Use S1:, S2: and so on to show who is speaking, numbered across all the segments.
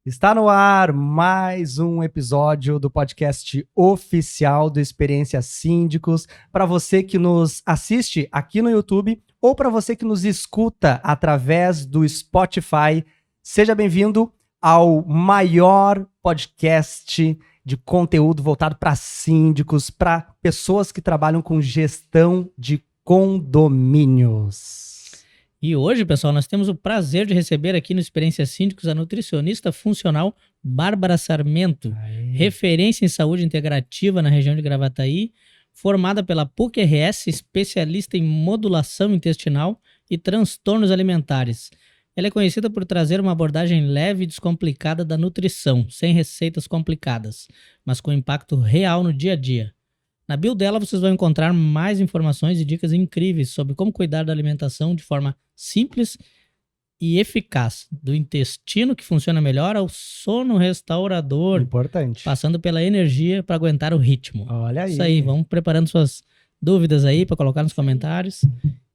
S1: Está no ar mais um episódio do podcast oficial do Experiência Síndicos. Para você que nos assiste aqui no YouTube ou para você que nos escuta através do Spotify, seja bem-vindo ao maior podcast de conteúdo voltado para síndicos, para pessoas que trabalham com gestão de condomínios.
S2: E hoje, pessoal, nós temos o prazer de receber aqui no Experiência Síndicos a nutricionista funcional Bárbara Sarmento, referência em saúde integrativa na região de Gravataí, formada pela PUC-RS, especialista em modulação intestinal e transtornos alimentares. Ela é conhecida por trazer uma abordagem leve e descomplicada da nutrição, sem receitas complicadas, mas com impacto real no dia a dia. Na bio dela vocês vão encontrar mais informações e dicas incríveis sobre como cuidar da alimentação de forma simples e eficaz, do intestino que funciona melhor ao sono restaurador,
S1: Importante.
S2: passando pela energia para aguentar o ritmo.
S1: Olha aí.
S2: Isso aí, vamos preparando suas dúvidas aí para colocar nos comentários.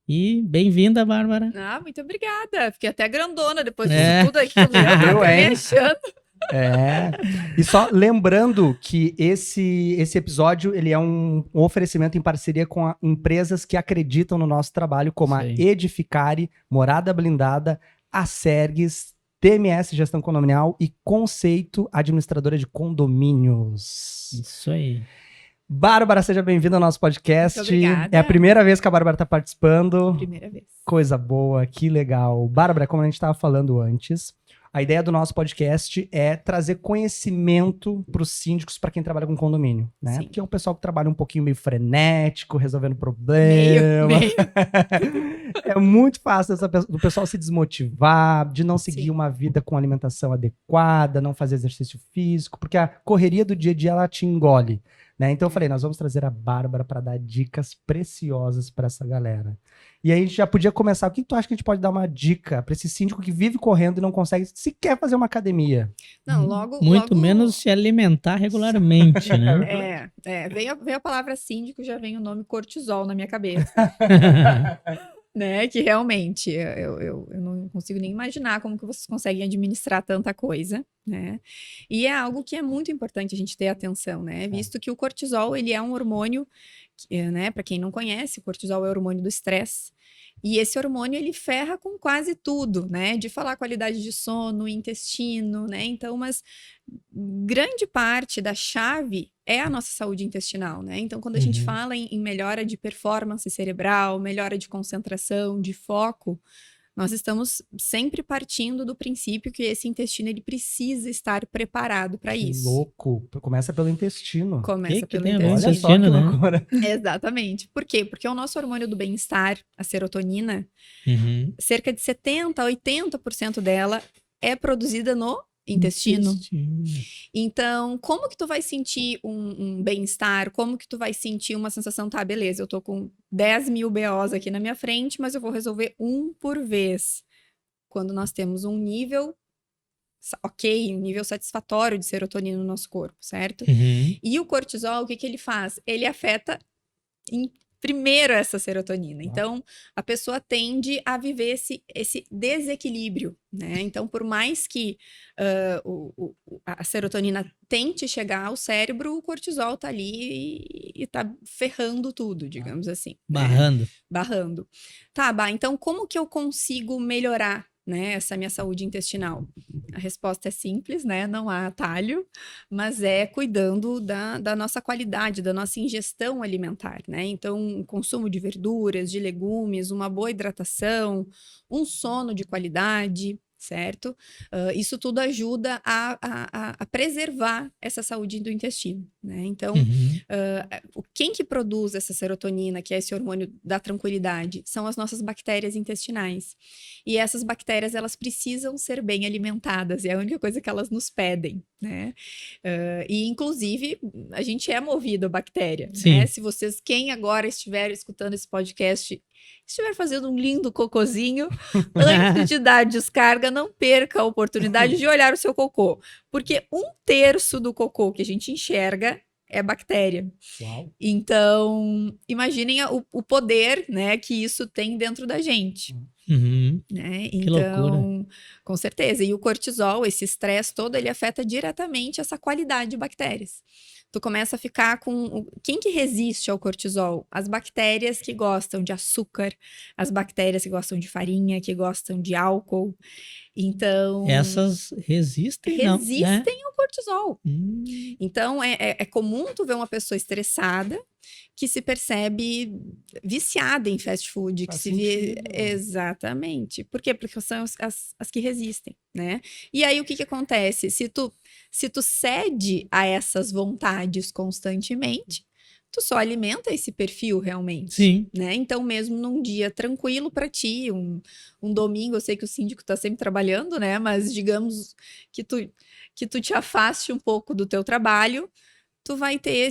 S2: E bem-vinda, Bárbara.
S3: Muito obrigada. Fiquei até grandona depois disso tudo aqui.
S1: Eu, hein?
S3: Me achando.
S1: E só lembrando que esse episódio ele é um oferecimento em parceria com empresas que acreditam no nosso trabalho, como a Edificare, Morada Blindada, a Sergues, TMS Gestão Condominial e Conceito Administradora de Condomínios.
S2: Isso aí.
S1: Bárbara, seja bem-vinda ao nosso podcast.
S3: Muito obrigada.
S1: É a primeira vez que a Bárbara está participando.
S3: Primeira vez.
S1: Coisa boa, que legal. Bárbara, como a gente estava falando antes, a ideia do nosso podcast é trazer conhecimento para os síndicos, para quem trabalha com condomínio, né?
S3: Sim.
S1: Porque é um pessoal que trabalha um pouquinho meio frenético, resolvendo problema.
S3: Meio.
S1: É muito fácil do pessoal se desmotivar, de não seguir
S3: Sim.
S1: uma vida com alimentação adequada, não fazer exercício físico, porque a correria do dia a dia ela te engole, né? Então eu falei, nós vamos trazer a Bárbara para dar dicas preciosas para essa galera. E aí a gente já podia começar. O que tu acha que a gente pode dar uma dica para esse síndico que vive correndo e não consegue sequer fazer uma academia?
S3: Não, logo...
S2: Muito menos se alimentar regularmente, né?
S3: Veio a palavra síndico, já vem o nome cortisol na minha cabeça. Né? Que realmente, eu não consigo nem imaginar como que vocês conseguem administrar tanta coisa, né? E é algo que é muito importante a gente ter atenção, né? Visto que o cortisol, ele é um hormônio, né? Para quem não conhece, o cortisol é o hormônio do estresse. E esse hormônio, ele ferra com quase tudo, né? De falar qualidade de sono, intestino, né? Então, mas grande parte da chave é a nossa saúde intestinal, né? Então, quando a gente fala em melhora de performance cerebral, melhora de concentração, de foco, nós estamos sempre partindo do princípio que esse intestino, ele precisa estar preparado para isso.
S1: Louco. Começa pelo intestino.
S3: Começa pelo
S2: tem a ver
S1: Olha
S3: intestino.
S1: só que
S2: intestino, né?
S1: loucura.
S3: Exatamente. Por quê? Porque o nosso hormônio do bem-estar, a serotonina, cerca de 70% a 80% dela é produzida no intestino. Então, como que tu vai sentir um bem-estar? Como que tu vai sentir uma sensação, tá, beleza, eu tô com 10 mil BOs aqui na minha frente, mas eu vou resolver um por vez. Quando nós temos um nível, um nível satisfatório de serotonina no nosso corpo, certo? E o cortisol, o que ele faz? Ele afeta primeiro essa serotonina. Então, a pessoa tende a viver esse desequilíbrio, né? Então, por mais que a serotonina tente chegar ao cérebro, o cortisol tá ali e tá ferrando tudo, digamos assim.
S2: Barrando.
S3: Né? Barrando. Tá, então como que eu consigo melhorar, né, essa minha saúde intestinal? A resposta é simples, né? Não há atalho, mas é cuidando da nossa qualidade, da nossa ingestão alimentar, né? Então, consumo de verduras, de legumes, uma boa hidratação, um sono de qualidade, certo? Isso tudo ajuda a preservar essa saúde do intestino, né? Então, quem que produz essa serotonina, que é esse hormônio da tranquilidade, são as nossas bactérias intestinais. E essas bactérias, elas precisam ser bem alimentadas, é a única coisa que elas nos pedem, né? E, inclusive, a gente é movido a bactéria, né? Se vocês, quem agora estiver escutando esse podcast, estiver fazendo um lindo cocôzinho, antes de dar descarga, não perca a oportunidade de olhar o seu cocô. Porque 1/3 do cocô que a gente enxerga é bactéria.
S1: Uau.
S3: Então, imaginem o poder, né, que isso tem dentro da gente.
S2: Uhum.
S3: Né?
S2: Que
S3: Então,
S2: loucura.
S3: com certeza. E o cortisol, esse estresse todo, ele afeta diretamente essa qualidade de bactérias. Tu começa a ficar com... Quem que resiste ao cortisol? As bactérias que gostam de açúcar, as bactérias que gostam de farinha, que gostam de álcool. Então...
S2: Essas resistem, não, né?
S3: resistem ao cortisol.
S2: Hum.
S3: Então, é comum tu ver uma pessoa estressada que se percebe viciada em fast food, que
S1: Faz
S3: se vê...
S1: sentido.
S3: Exatamente. Por quê? Porque são as que resistem, né? E aí, o que acontece? Se tu cede a essas vontades constantemente, tu só alimenta esse perfil realmente.
S2: Sim.
S3: Né? Então, mesmo num dia tranquilo para ti, um domingo, eu sei que o síndico tá sempre trabalhando, né? Mas digamos que tu te afaste um pouco do teu trabalho, tu vai ter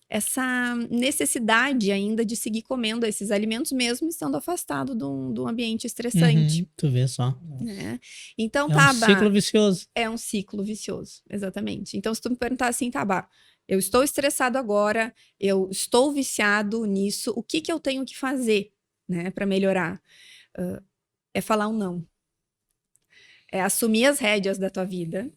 S3: essa necessidade ainda de seguir comendo esses alimentos, mesmo estando afastado de um ambiente estressante.
S2: Uhum. Tu vê só.
S3: Né? Então,
S2: É um ciclo vicioso.
S3: É um ciclo vicioso, exatamente. Então, se tu me perguntar assim, Tabá, eu estou estressado agora, eu estou viciado nisso, o que eu tenho que fazer, né, para melhorar? É falar um não. É assumir as rédeas da tua vida,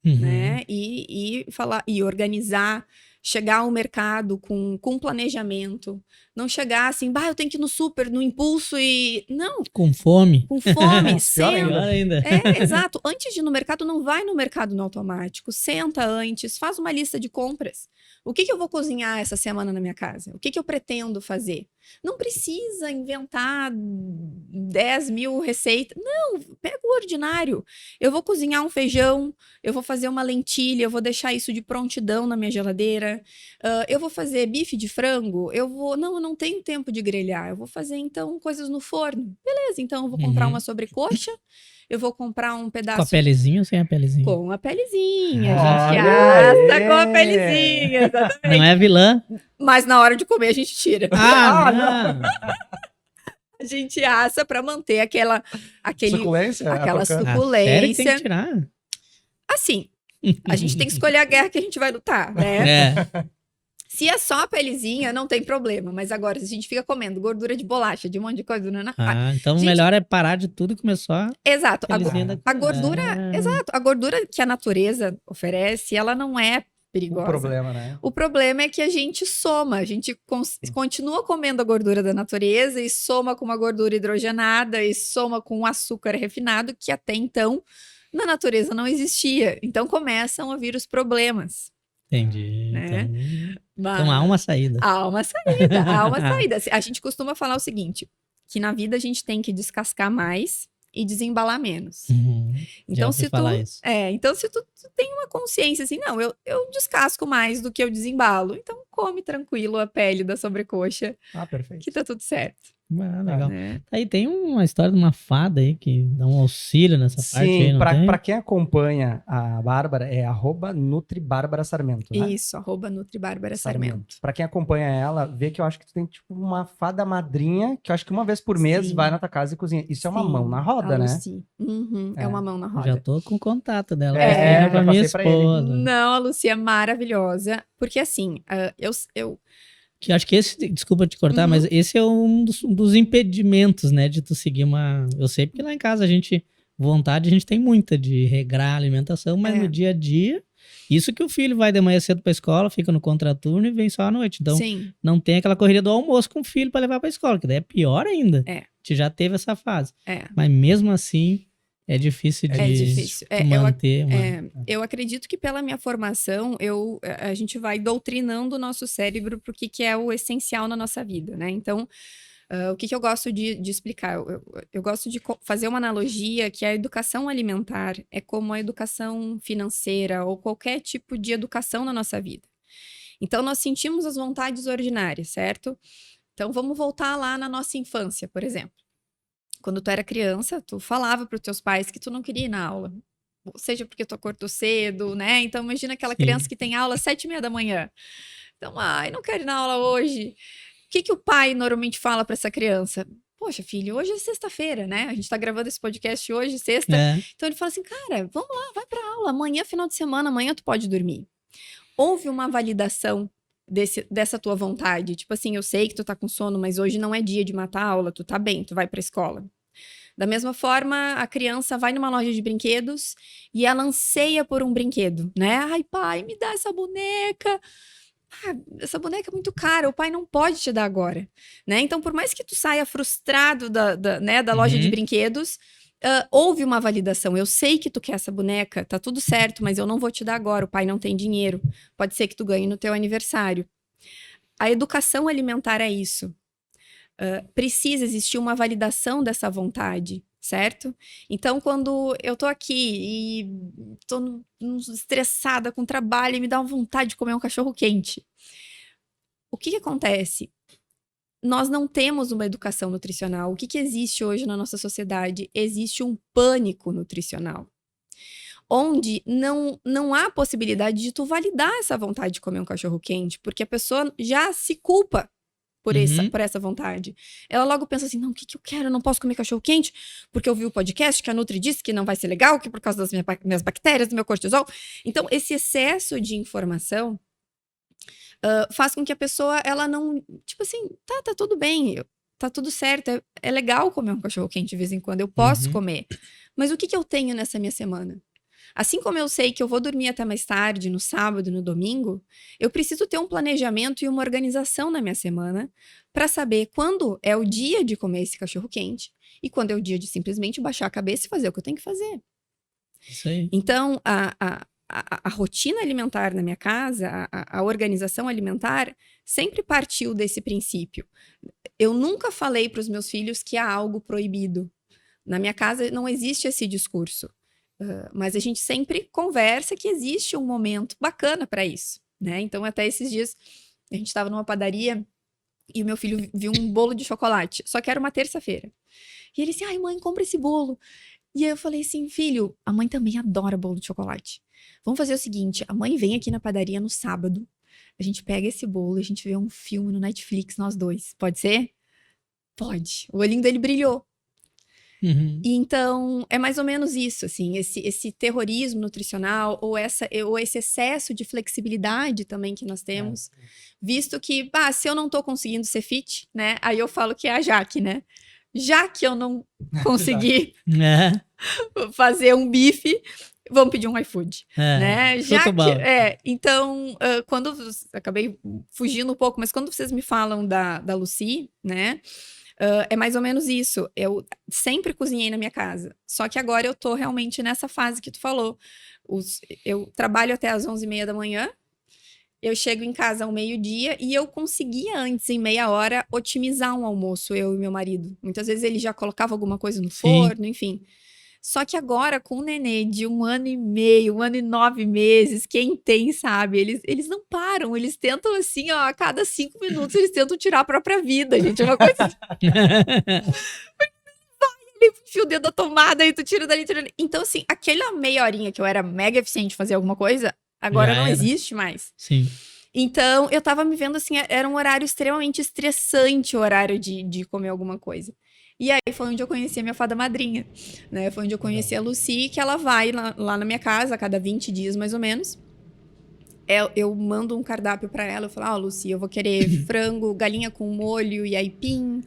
S3: né? E falar, e organizar, chegar ao mercado com planejamento, não chegar assim, eu tenho que ir no super, no impulso e... Não.
S2: Com fome.
S3: Com fome,
S1: Pior
S3: senta.
S2: Pior ainda.
S3: Exato. Antes de ir no mercado, não vai no mercado no automático. Senta antes, faz uma lista de compras. O que eu vou cozinhar essa semana na minha casa? O que eu pretendo fazer? Não precisa inventar 10 mil receitas. Não, pega o ordinário. Eu vou cozinhar um feijão, eu vou fazer uma lentilha, eu vou deixar isso de prontidão na minha geladeira. Eu vou fazer bife de frango, eu não tenho tempo de grelhar. Eu vou fazer, então, coisas no forno. Beleza, então eu vou comprar uma sobrecoxa, eu vou comprar um pedaço...
S2: Com a pelezinha ou sem a pelezinha?
S3: Com a pelezinha.
S1: Olha
S3: A gente assa
S1: aí!
S3: com a pelezinha, exatamente.
S2: Não é vilã?
S3: Mas na hora de comer a gente tira.
S2: Não.
S3: A gente assa para manter aquela
S1: Suculência?
S3: aquela
S1: crocância.
S2: Sério que tem que
S3: suculência.
S2: tirar?
S3: Assim, a gente tem que escolher a guerra que a gente vai lutar, né?
S2: É.
S3: Se é só a pelezinha, não tem problema. Mas agora, se a gente fica comendo gordura de bolacha, de um monte de coisa...
S2: Então o
S3: gente,
S2: melhor é parar de tudo e começar
S3: exato.
S2: a pelezinha da...
S3: A gordura... Exato. A gordura que a natureza oferece, ela não é perigosa.
S1: O problema, né?
S3: O problema é que a gente soma, a gente continua comendo a gordura da natureza e soma com uma gordura hidrogenada e soma com um açúcar refinado que até então na natureza não existia. Então começam a vir os problemas.
S2: Entendi.
S3: Né?
S2: Então há uma saída.
S3: Há uma saída, há uma saída. A gente costuma falar o seguinte, que na vida a gente tem que descascar mais e desembalar menos. Então, se tu tem uma consciência assim, não, eu descasco mais do que eu desembalo, então come tranquilo a pele da sobrecoxa,
S1: Perfeito.
S3: que tá tudo certo.
S2: Legal.
S3: Né?
S2: Aí tem uma história de uma fada aí que dá um auxílio nessa parte aí,
S1: Sim,
S2: não tem?
S1: pra quem acompanha a Bárbara, é @NutriBárbara_Sarmento, né?
S3: Isso, @NutriBárbara_Sarmento.
S1: Pra quem acompanha ela, vê que eu acho que tu tem tipo uma fada madrinha, que eu acho que uma vez por mês
S3: Sim.
S1: vai na tua casa e cozinha. Isso é uma mão na roda,
S3: a
S1: né?
S3: Lucy. É uma mão na roda.
S2: Já tô com o contato dela.
S1: Já
S2: pra minha
S1: passei pra ele.
S2: esposa.
S3: Não, a Lucy é maravilhosa, porque assim, eu
S2: Que acho que esse, desculpa te cortar, mas esse é um dos impedimentos, né, de tu seguir uma... Eu sei porque lá em casa a gente tem muita de regrar a alimentação, mas no dia a dia, isso que o filho vai de manhã cedo pra escola, fica no contraturno e vem só à noite. Então, não tem aquela correria do almoço com o filho pra levar pra escola, que daí é pior ainda. A gente já teve essa fase. Mas mesmo assim, é difícil de manter.
S3: Eu acredito que pela minha formação, a gente vai doutrinando o nosso cérebro para o que é o essencial na nossa vida, né? Então, o que eu gosto de explicar? Eu gosto de fazer uma analogia que a educação alimentar é como a educação financeira ou qualquer tipo de educação na nossa vida. Então, nós sentimos as vontades ordinárias, certo? Então, vamos voltar lá na nossa infância, por exemplo. Quando tu era criança, tu falava para os teus pais que tu não queria ir na aula. Seja porque tu acordou cedo, né? Então, imagina aquela criança que tem aula às 7h30 da manhã. Então, não quero ir na aula hoje. O que o pai normalmente fala para essa criança? Poxa, filho, hoje é sexta-feira, né? A gente tá gravando esse podcast hoje, sexta. Então, ele fala assim, cara, vamos lá, vai pra aula. Amanhã, final de semana, amanhã tu pode dormir. houve uma validação dessa tua vontade. Tipo assim, eu sei que tu tá com sono, mas hoje não é dia de matar a aula, tu tá bem, tu vai pra escola. Da mesma forma, a criança vai numa loja de brinquedos e ela anseia por um brinquedo, né? Ai, pai, me dá essa boneca. Ah, essa boneca é muito cara, o pai não pode te dar agora, né? Então, por mais que tu saia frustrado da loja de brinquedos, houve uma validação. Eu sei que tu quer essa boneca, tá tudo certo, mas eu não vou te dar agora, o pai não tem dinheiro. Pode ser que tu ganhe no teu aniversário. A educação alimentar é isso. Precisa existir uma validação dessa vontade, certo? Então, quando eu tô aqui e tô estressada com o trabalho e me dá uma vontade de comer um cachorro quente, o que acontece? Nós não temos uma educação nutricional. O que existe hoje na nossa sociedade? Existe um pânico nutricional, onde não há possibilidade de tu validar essa vontade de comer um cachorro quente, porque a pessoa já se culpa por essa vontade. Ela logo pensa assim, não, o que eu quero? Eu não posso comer cachorro quente, porque eu vi o podcast que a Nutri disse que não vai ser legal, que por causa das minhas bactérias, do meu cortisol. Então, esse excesso de informação faz com que a pessoa, ela não, tipo assim, tá tudo bem, tá tudo certo, é legal comer um cachorro quente de vez em quando, eu posso comer. Mas o que eu tenho nessa minha semana? Assim como eu sei que eu vou dormir até mais tarde, no sábado, no domingo, eu preciso ter um planejamento e uma organização na minha semana para saber quando é o dia de comer esse cachorro quente e quando é o dia de simplesmente baixar a cabeça e fazer o que eu tenho que fazer.
S2: Isso aí.
S3: Então, a rotina alimentar na minha casa, a organização alimentar, sempre partiu desse princípio. Eu nunca falei para os meus filhos que há algo proibido. Na minha casa não existe esse discurso. Mas a gente sempre conversa que existe um momento bacana para isso, né? Então, até esses dias, a gente estava numa padaria e o meu filho viu um bolo de chocolate, só que era uma terça-feira. E ele disse, ai, mãe, compra esse bolo. E aí eu falei assim, filho, a mãe também adora bolo de chocolate. Vamos fazer o seguinte, a mãe vem aqui na padaria no sábado, a gente pega esse bolo e a gente vê um filme no Netflix, nós dois. Pode ser? Pode. O olhinho dele brilhou. E então, é mais ou menos isso, assim, esse terrorismo nutricional ou esse excesso de flexibilidade também que nós temos, visto que, se eu não tô conseguindo ser fit, né, aí eu falo que é a Jaque, né, já que eu não consegui fazer um bife, vamos pedir um iFood, né, já que, então, quando, acabei fugindo um pouco, mas quando vocês me falam da Lucy, né, é mais ou menos isso. Eu sempre cozinhei na minha casa. Só que agora eu tô realmente nessa fase que tu falou. Eu trabalho até às 11h30 da manhã. Eu chego em casa ao meio-dia e eu conseguia antes, em meia hora, otimizar um almoço, eu e meu marido. Muitas vezes ele já colocava alguma coisa no forno, enfim. Só que agora, com o nenê de 1 ano e meio, 1 ano e 9 meses, quem tem sabe, eles não param, eles tentam assim, ó, a cada 5 minutos eles tentam tirar a própria vida, gente, é uma coisa assim. Ele enfia o dedo da tomada e tu tira dali, tira dali. Então assim, aquela meia horinha que eu era mega eficiente em fazer alguma coisa, agora não existe mais.
S2: Sim.
S3: Então eu tava me vendo assim, era um horário extremamente estressante o horário de comer alguma coisa. E aí foi onde eu conheci a minha fada madrinha, né? Foi onde eu conheci a Lucy, que ela vai lá na minha casa a cada 20 dias, mais ou menos. Eu mando um cardápio pra ela, eu falo, Lucy, eu vou querer frango, galinha com molho e aipim,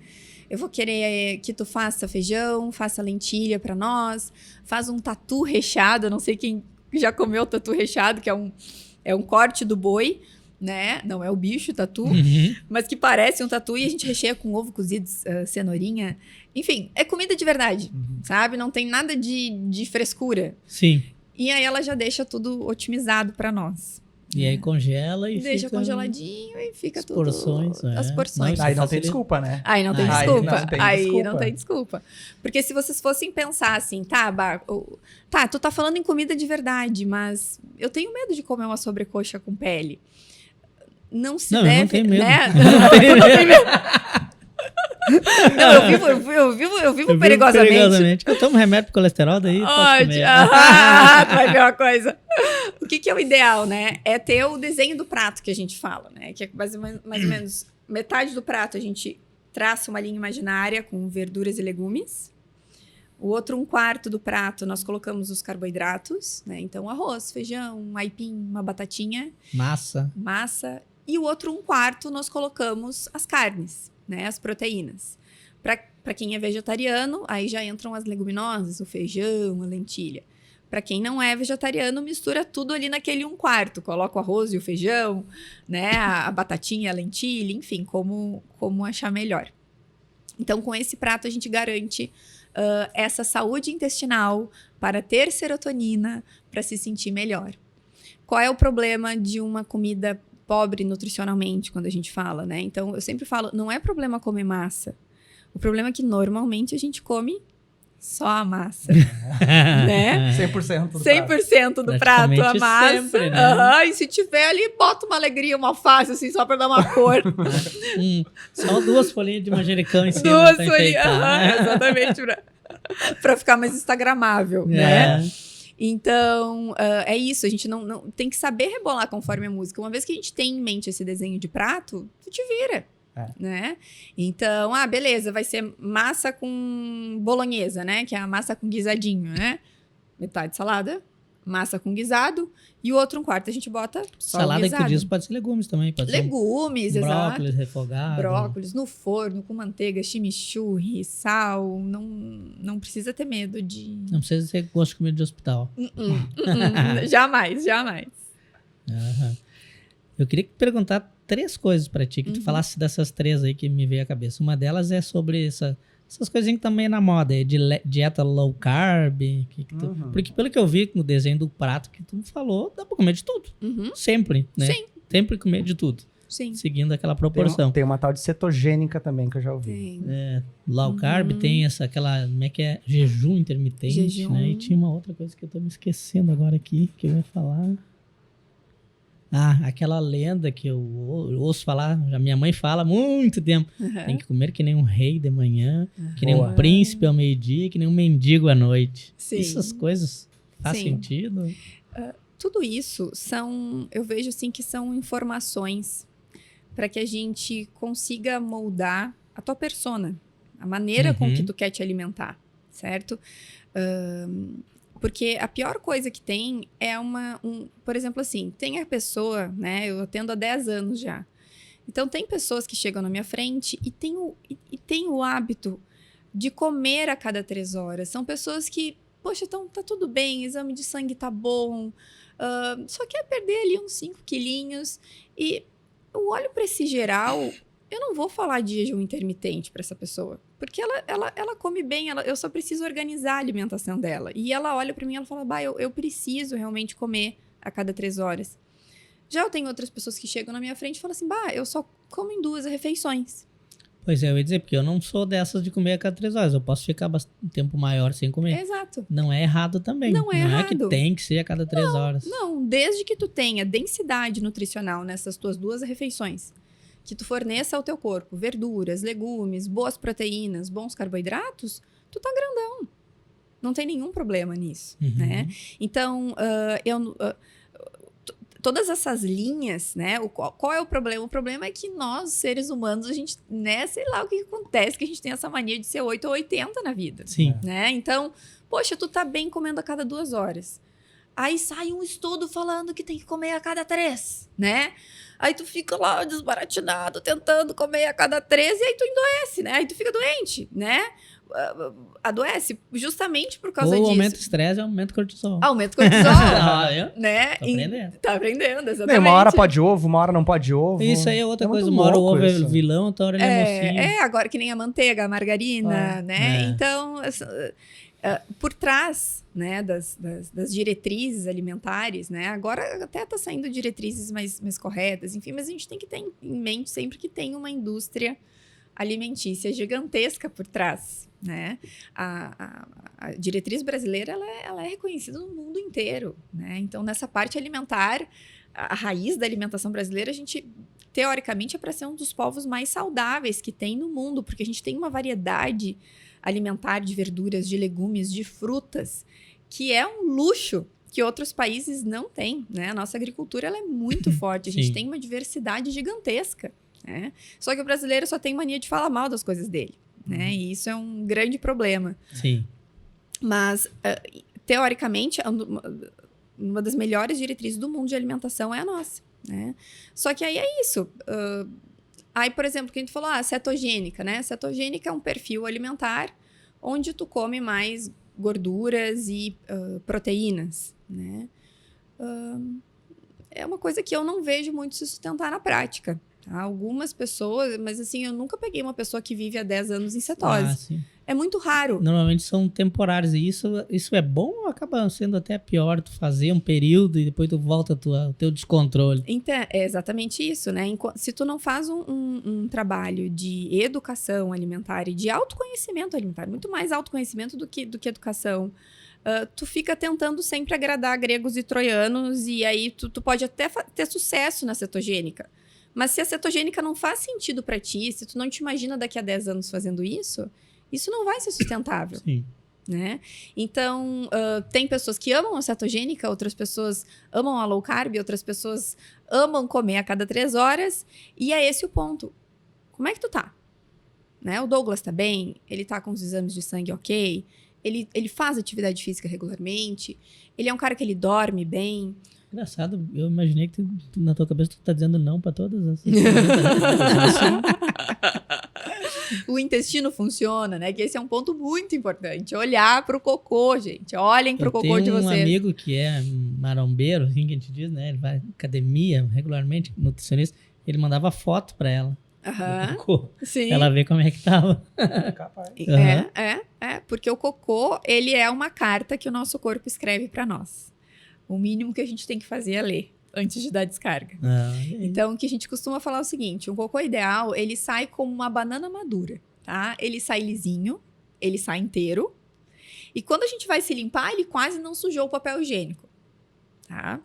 S3: eu vou querer que tu faça feijão, faça lentilha pra nós, faz um tatu recheado, eu não sei quem já comeu tatu recheado, que é um corte do boi, né? Não é o bicho, tatu, mas que parece um tatu e a gente recheia com ovo cozido, cenourinha. Enfim, é comida de verdade, sabe? Não tem nada de frescura.
S2: Sim.
S3: E aí ela já deixa tudo otimizado para nós.
S2: E aí congela e
S3: deixa
S2: fica
S3: congeladinho e fica
S2: as
S3: tudo...
S2: Porções,
S3: as porções.
S1: Aí não tem desculpa, né?
S3: Aí não tem desculpa. Não tem desculpa. Porque se vocês fossem pensar assim, tu tá falando em comida de verdade, mas eu tenho medo de comer uma sobrecoxa com pele. Não se deve,
S2: eu não tenho medo.
S3: Né? Não tem medo. Não, eu vivo perigosamente.
S2: Eu tomo remédio pro colesterol, daí posso comer.
S3: Tu vai ver uma coisa. O que é o ideal, né? É ter o desenho do prato que a gente fala, né? Que é mais ou menos metade do prato a gente traça uma linha imaginária com verduras e legumes. O outro 1/4 do prato, nós colocamos os carboidratos, né? Então, arroz, feijão, um aipim, uma batatinha.
S2: Massa.
S3: E o outro 1/4 nós colocamos as carnes, né? As proteínas. Para quem é vegetariano, aí já entram as leguminosas, o feijão, a lentilha. Para quem não é vegetariano, mistura tudo ali naquele 1/4. Coloca o arroz e o feijão, né? A batatinha, a lentilha, enfim, como achar melhor. Então, com esse prato, a gente garante essa saúde intestinal para ter serotonina, para se sentir melhor. Qual é o problema de uma comida pobre nutricionalmente, quando a gente fala, né? Então, eu sempre falo, não é problema comer massa. O problema é que, normalmente, a gente come só a massa, né?
S1: 100% do
S3: 100% do prato a massa.
S2: Sempre, né?
S3: E se tiver ali, bota uma alegria, uma alface, assim, só para dar uma cor.
S2: Só 2 folhinhas de manjericão em cima.
S3: 2
S2: pra
S3: folhinhas,
S2: enfeitar.
S3: exatamente, para ficar mais instagramável, né? Então, é isso, a gente não tem que saber rebolar conforme a música. Uma vez que a gente tem em mente esse desenho de prato, tu te vira. Né? Então, beleza, vai ser massa com bolonhesa, né? Que é a massa com guisadinho, né? Metade salada, massa com guisado, e o outro 1/4 a gente bota só
S2: salada
S3: o guisado.
S2: que tu diz pode ser legumes também. Pode
S3: Legumes,
S2: ser
S3: exato.
S2: brócolis refogado.
S3: Brócolis no forno, com manteiga, chimichurri, sal. Não precisa ter medo de...
S2: Não precisa ser gosto de comida de hospital.
S3: Jamais.
S2: Aham. Eu queria te perguntar 3 coisas pra ti, que tu falasse dessas 3 aí que me veio à cabeça. Uma delas é sobre essas coisinhas que também é na moda, é de dieta low carb. Porque pelo que eu vi no desenho do prato que tu falou, dá pra comer de tudo. Sempre, né?
S3: Sim.
S2: Sempre comer de tudo.
S3: Sim.
S2: Seguindo aquela proporção.
S1: Tem uma tal de cetogênica também, que eu já ouvi.
S3: Tem.
S2: Low carb tem aquela, como é que é? Jejum intermitente, né? E tinha uma outra coisa que eu tô me esquecendo agora aqui, que eu ia falar. Aquela lenda que eu ouço falar, a minha mãe fala há muito tempo. Tem que comer que nem um rei de manhã, que nem um príncipe ao meio-dia, que nem um mendigo à noite.
S3: Sim.
S2: Essas coisas faz sentido?
S3: Tudo isso eu vejo assim que são informações para que a gente consiga moldar a tua persona, a maneira com que tu quer te alimentar, certo? Porque a pior coisa que tem é por exemplo assim, tem a pessoa, né, eu atendo há 10 anos já. Então tem pessoas que chegam na minha frente e tem o hábito de comer a cada 3 horas. São pessoas que, poxa, então tá tudo bem, exame de sangue tá bom, só quer perder ali uns 5 quilinhos. E eu olho para esse geral, eu não vou falar de jejum intermitente para essa pessoa. Porque ela come bem, eu só preciso organizar a alimentação dela. E ela olha para mim e ela fala, eu preciso realmente comer a cada 3 horas. Já eu tenho outras pessoas que chegam na minha frente e falam assim, eu só como em 2 refeições.
S2: Pois é, eu ia dizer, porque eu não sou dessas de comer a cada 3 horas. Eu posso ficar um tempo maior sem comer.
S3: Exato.
S2: Não é errado também.
S3: Não é errado.
S2: É que tem que ser a cada 3 horas.
S3: Não, desde que tu tenha densidade nutricional nessas tuas 2 refeições, que tu forneça ao teu corpo verduras, legumes, boas proteínas, bons carboidratos, tu tá grandão. Não tem nenhum problema nisso, né? Então, todas essas linhas, né? Qual é o problema? O problema é que nós, seres humanos, a gente, né? Sei lá o que acontece, que a gente tem essa mania de ser 8 ou 80 na vida.
S2: Sim.
S3: Né? Então, poxa, tu tá bem comendo a cada 2 horas. Aí sai um estudo falando que tem que comer a cada 3, né? Aí tu fica lá desbaratinado, tentando comer a cada 3, e aí tu endoece, né? Aí tu fica doente, né? Adoece justamente por causa disso.
S2: Ou aumenta o estresse, aumenta o cortisol.
S3: Aumenta o cortisol, né?
S2: Tô aprendendo.
S3: Tá aprendendo, exatamente.
S1: Uma hora pode ovo, uma hora não pode ovo.
S2: Isso aí é outra coisa.
S1: muito
S2: Uma hora o
S1: louco
S2: ovo é
S1: isso.
S2: vilão, outra hora ele é mocinho.
S3: Agora que nem a manteiga, a margarina, né? Então, por trás, né, das diretrizes alimentares, né? Agora até tá saindo diretrizes mais corretas, enfim, mas a gente tem que ter em mente sempre que tem uma indústria alimentícia gigantesca por trás, né? A diretriz brasileira, ela é reconhecida no mundo inteiro, né? Então, nessa parte alimentar, a raiz da alimentação brasileira, a gente, teoricamente, é para ser um dos povos mais saudáveis que tem no mundo, porque a gente tem uma variedade alimentar de verduras, de legumes, de frutas, que é um luxo que outros países não têm, né? A nossa agricultura, ela é muito forte, a gente tem uma diversidade gigantesca, né? Só que o brasileiro só tem mania de falar mal das coisas dele, né? E isso é um grande problema.
S2: Sim.
S3: Mas, teoricamente, uma das melhores diretrizes do mundo de alimentação é a nossa, né? Só que aí é isso. Aí, por exemplo, que a gente falou, cetogênica, né? Cetogênica é um perfil alimentar onde tu come mais gorduras e proteínas, né? É uma coisa que eu não vejo muito se sustentar na prática. Tá? Algumas pessoas, mas assim, eu nunca peguei uma pessoa que vive há 10 anos em cetose.
S2: Sim.
S3: É muito raro.
S2: Normalmente são temporários. E isso é bom ou acaba sendo até pior? Tu fazer um período e depois tu volta ao teu descontrole.
S3: Então, é exatamente isso, né? Se tu não faz um trabalho de educação alimentar e de autoconhecimento alimentar, muito mais autoconhecimento do que educação, tu fica tentando sempre agradar gregos e troianos e aí tu pode até ter sucesso na cetogênica. Mas se a cetogênica não faz sentido para ti, se tu não te imagina daqui a 10 anos fazendo isso não vai ser sustentável.
S2: Sim.
S3: Né? Então, tem pessoas que amam a cetogênica, outras pessoas amam a low carb, outras pessoas amam comer a cada 3 horas. E é esse o ponto. Como é que tu tá? Né? O Douglas tá bem? Ele tá com os exames de sangue ok? Ele faz atividade física regularmente? Ele é um cara que ele dorme bem?
S2: Engraçado, eu imaginei que na tua cabeça tu tá dizendo não pra todas as...
S3: O intestino funciona, né? Que esse é um ponto muito importante. Olhar pro cocô, gente. Olhem pro cocô de vocês.
S2: Eu tenho um amigo que é marombeiro, assim que a gente diz, né? Ele vai à academia regularmente, nutricionista. Ele mandava foto pra ela. Do cocô.
S3: Sim.
S2: Ela vê como é que tava.
S1: Capaz.
S3: Porque o cocô, ele é uma carta que o nosso corpo escreve pra nós. O mínimo que a gente tem que fazer é ler antes de dar descarga. Então, o que a gente costuma falar é o seguinte, o cocô ideal, ele sai como uma banana madura, tá? Ele sai lisinho, ele sai inteiro, e quando a gente vai se limpar, ele quase não sujou o papel higiênico, tá?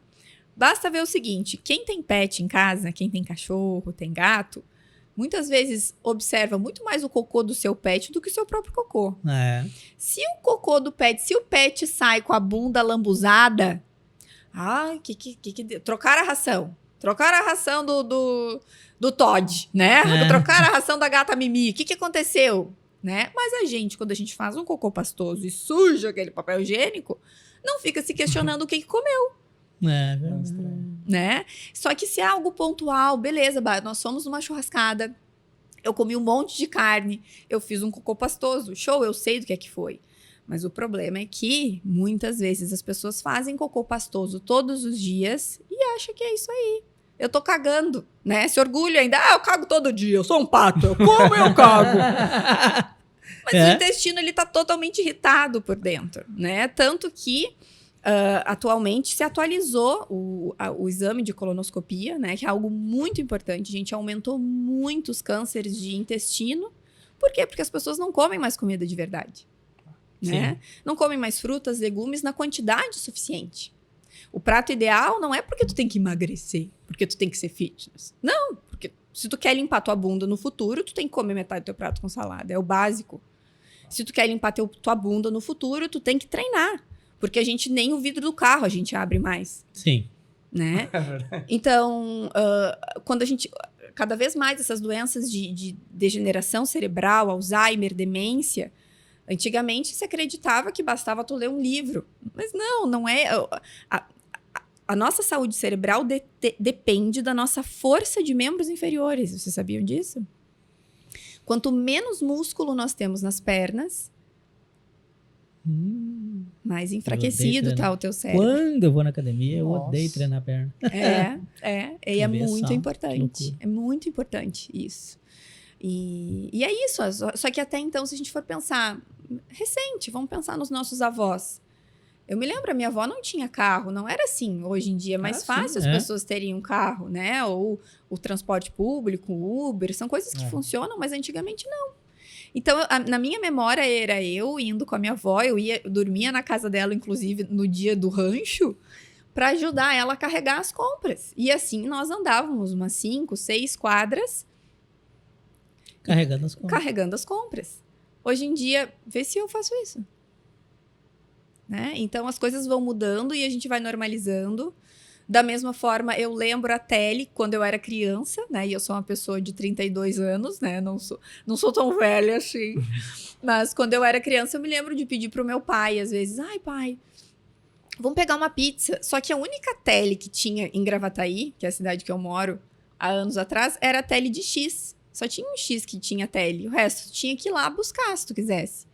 S3: Basta ver o seguinte, quem tem pet em casa, quem tem cachorro, tem gato, muitas vezes observa muito mais o cocô do seu pet do que o seu próprio cocô. Se o cocô do pet, se o pet sai com a bunda lambuzada, trocaram a ração. Trocaram a ração do Todd, né? Trocaram a ração da gata Mimi. O que aconteceu? Né? Mas a gente, quando a gente faz um cocô pastoso e suja aquele papel higiênico, não fica se questionando o que comeu. Né? Só que se é algo pontual, beleza, nós fomos numa churrascada, eu comi um monte de carne, eu fiz um cocô pastoso, show, eu sei do que é que foi. Mas o problema é que, muitas vezes, as pessoas fazem cocô pastoso todos os dias e acham que é isso aí. Eu tô cagando, né? Se orgulha ainda. Eu cago todo dia, eu sou um pato. Como eu cago? Mas o intestino, ele tá totalmente irritado por dentro, né? Tanto que, atualmente, se atualizou o exame de colonoscopia, né? Que é algo muito importante. A gente aumentou muito os cânceres de intestino. Por quê? Porque as pessoas não comem mais comida de verdade. Né? Não comem mais frutas, legumes na quantidade suficiente. O prato ideal não é porque tu tem que emagrecer, porque tu tem que ser fitness. Não, porque se tu quer limpar tua bunda no futuro, tu tem que comer metade do teu prato com salada, é o básico. Se tu quer limpar tua bunda no futuro, tu tem que treinar, porque a gente nem o vidro do carro a gente abre mais.
S2: Sim.
S3: Né? Então, quando a gente... Cada vez mais essas doenças de degeneração cerebral, Alzheimer, demência... Antigamente se acreditava que bastava tu ler um livro. Mas não é. A nossa saúde cerebral depende da nossa força de membros inferiores. Vocês sabiam disso? Quanto menos músculo nós temos nas pernas, mais enfraquecido tá o teu cérebro.
S2: Quando eu vou na academia, eu odeio treinar a perna.
S3: E é muito importante. É muito importante isso. E é isso. Só que até então, se a gente for pensar... Recente, vamos pensar nos nossos avós. Eu me lembro, a minha avó não tinha carro, não era assim. Hoje em dia é mais fácil as pessoas terem um carro, né? Ou o transporte público, o Uber, são coisas que funcionam, mas antigamente não. Então, na minha memória, era eu indo com a minha avó, eu dormia na casa dela, inclusive, no dia do rancho, para ajudar ela a carregar as compras. E assim, nós andávamos umas 5, 6 quadras... Carregando as compras. Hoje em dia, vê se eu faço isso. Né? Então, as coisas vão mudando e a gente vai normalizando. Da mesma forma, eu lembro a Tele quando eu era criança, né? E eu sou uma pessoa de 32 anos, né? Não sou tão velha assim. Mas quando eu era criança, eu me lembro de pedir pro meu pai, às vezes, ai, pai, vamos pegar uma pizza. Só que a única Tele que tinha em Gravataí, que é a cidade que eu moro, há anos atrás, era a Tele de X. Só tinha um X que tinha Tele. O resto tinha que ir lá buscar, se tu quisesse.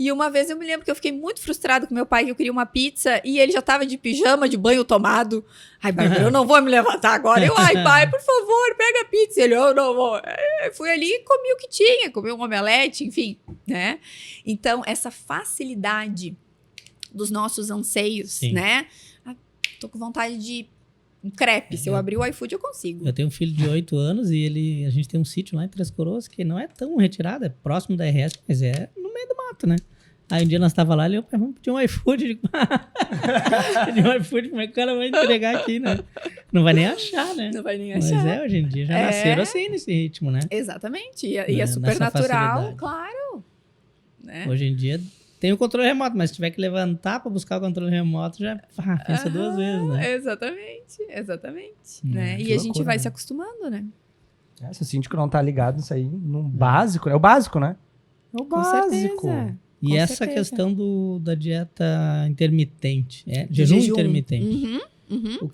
S3: E uma vez eu me lembro que eu fiquei muito frustrada com meu pai, que eu queria uma pizza, e ele já tava de pijama, de banho tomado. Ai, Bárbara, eu não vou me levantar agora. Eu, ai, pai, por favor, pega a pizza. Ele, eu não vou. Eu fui ali e comi o que tinha, comi um omelete, enfim, né? Então, essa facilidade dos nossos anseios,
S2: Sim.
S3: né? Ah, tô com vontade de um crepe. Se eu abrir o iFood, eu consigo.
S2: Eu tenho um filho de 8 anos e a gente tem um sítio lá em Três Coroas que não é tão retirado, é próximo da RS, mas é no meio do mato, né? Aí um dia nós tava lá e ele, vamos pedir um iFood. Eu digo, pedir um iFood, como é que o cara vai entregar aqui, né? Não vai nem achar, né?
S3: Não vai nem
S2: Mas
S3: achar.
S2: hoje em dia já nasceram assim, nesse ritmo, né?
S3: Exatamente. E
S2: Né,
S3: é super
S2: nessa
S3: natural,
S2: facilidade.
S3: claro. Né?
S2: Hoje em dia tem o controle remoto, mas se tiver que levantar pra buscar o controle remoto, já pensa duas vezes, né?
S3: Exatamente. Né?
S1: Que
S3: E a gente
S1: loucura,
S3: vai
S1: né?
S3: se acostumando, né?
S1: Se o síndico não tá ligado nisso aí, no básico, é o básico, né? É o
S3: Com
S1: básico.
S3: certeza.
S2: E
S3: Com
S2: essa
S3: certeza.
S2: questão da dieta intermitente, jejum intermitente.
S3: Uhum.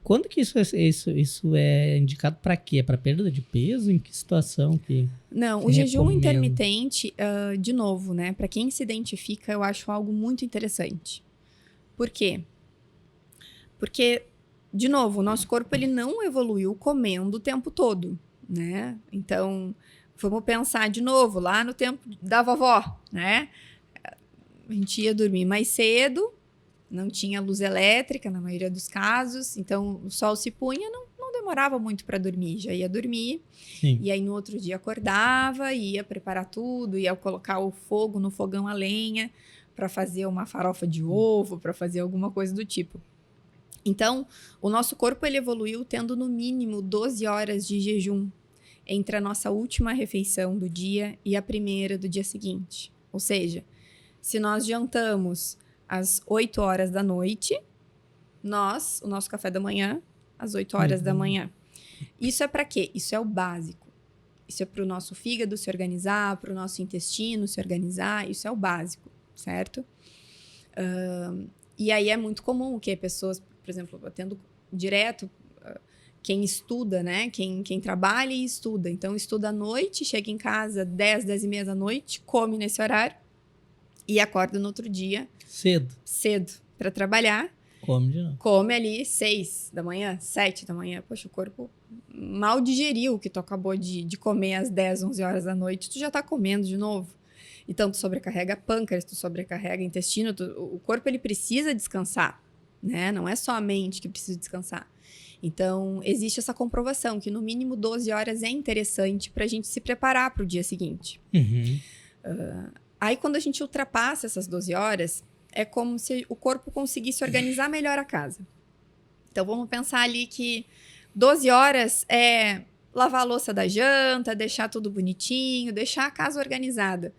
S2: Quando que isso é indicado para quê? Para perda de peso? Em que situação que...
S3: Não,
S2: que
S3: o jejum
S2: recomendo?
S3: intermitente, de novo, né? Para quem se identifica, eu acho algo muito interessante. Por quê? Porque, de novo, o nosso corpo ele não evoluiu comendo o tempo todo, né? Então, vamos pensar de novo lá no tempo da vovó, né? A gente ia dormir mais cedo, não tinha luz elétrica na maioria dos casos, então o sol se punha, não demorava muito para dormir, já ia dormir.
S2: Sim.
S3: E aí no outro dia acordava, ia preparar tudo, ia colocar o fogo no fogão a lenha para fazer uma farofa de ovo, para fazer alguma coisa do tipo. Então, o nosso corpo ele evoluiu tendo no mínimo 12 horas de jejum entre a nossa última refeição do dia e a primeira do dia seguinte. Ou seja, se nós jantamos às 8 horas da noite, o nosso café da manhã, às 8 horas da manhã. Isso é para quê? Isso é o básico. Isso é para o nosso fígado se organizar, para o nosso intestino se organizar, isso é o básico, certo? E aí é muito comum que pessoas, por exemplo, atendo direto quem estuda, né? Quem trabalha e estuda. Então, estuda à noite, chega em casa 10, 10 e meia da noite, come nesse horário e acorda no outro dia cedo para trabalhar.
S2: Come de novo.
S3: Come ali 6 da manhã, 7 da manhã. Poxa, o corpo mal digeriu o que tu acabou de comer às 10, 11 horas da noite. Tu já tá comendo de novo. Então, tu sobrecarrega pâncreas, tu sobrecarrega intestino. O corpo, ele precisa descansar, né? Não é só a mente que precisa descansar. Então, existe essa comprovação que no mínimo 12 horas é interessante pra gente se preparar pro dia seguinte.
S2: Uhum.
S3: Aí, quando a gente ultrapassa essas 12 horas, é como se o corpo conseguisse organizar melhor a casa. Então, vamos pensar ali que 12 horas é lavar a louça da janta, deixar tudo bonitinho, deixar a casa organizada.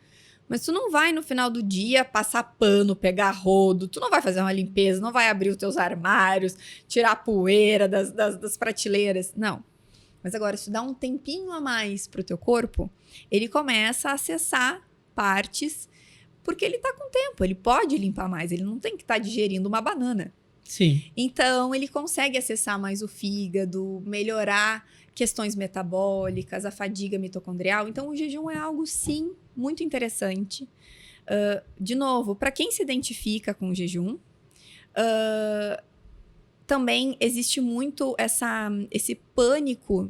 S3: Mas tu não vai, no final do dia, passar pano, pegar rodo, tu não vai fazer uma limpeza, não vai abrir os teus armários, tirar a poeira das prateleiras. Não. Mas agora, se tu dá um tempinho a mais pro teu corpo, ele começa a acessar partes, porque ele tá com tempo, ele pode limpar mais, ele não tem que estar digerindo uma banana.
S2: Sim.
S3: Então, ele consegue acessar mais o fígado, melhorar questões metabólicas, a fadiga mitocondrial. Então, o jejum é algo, sim, muito interessante. De novo, para quem se identifica com o jejum, também existe muito esse pânico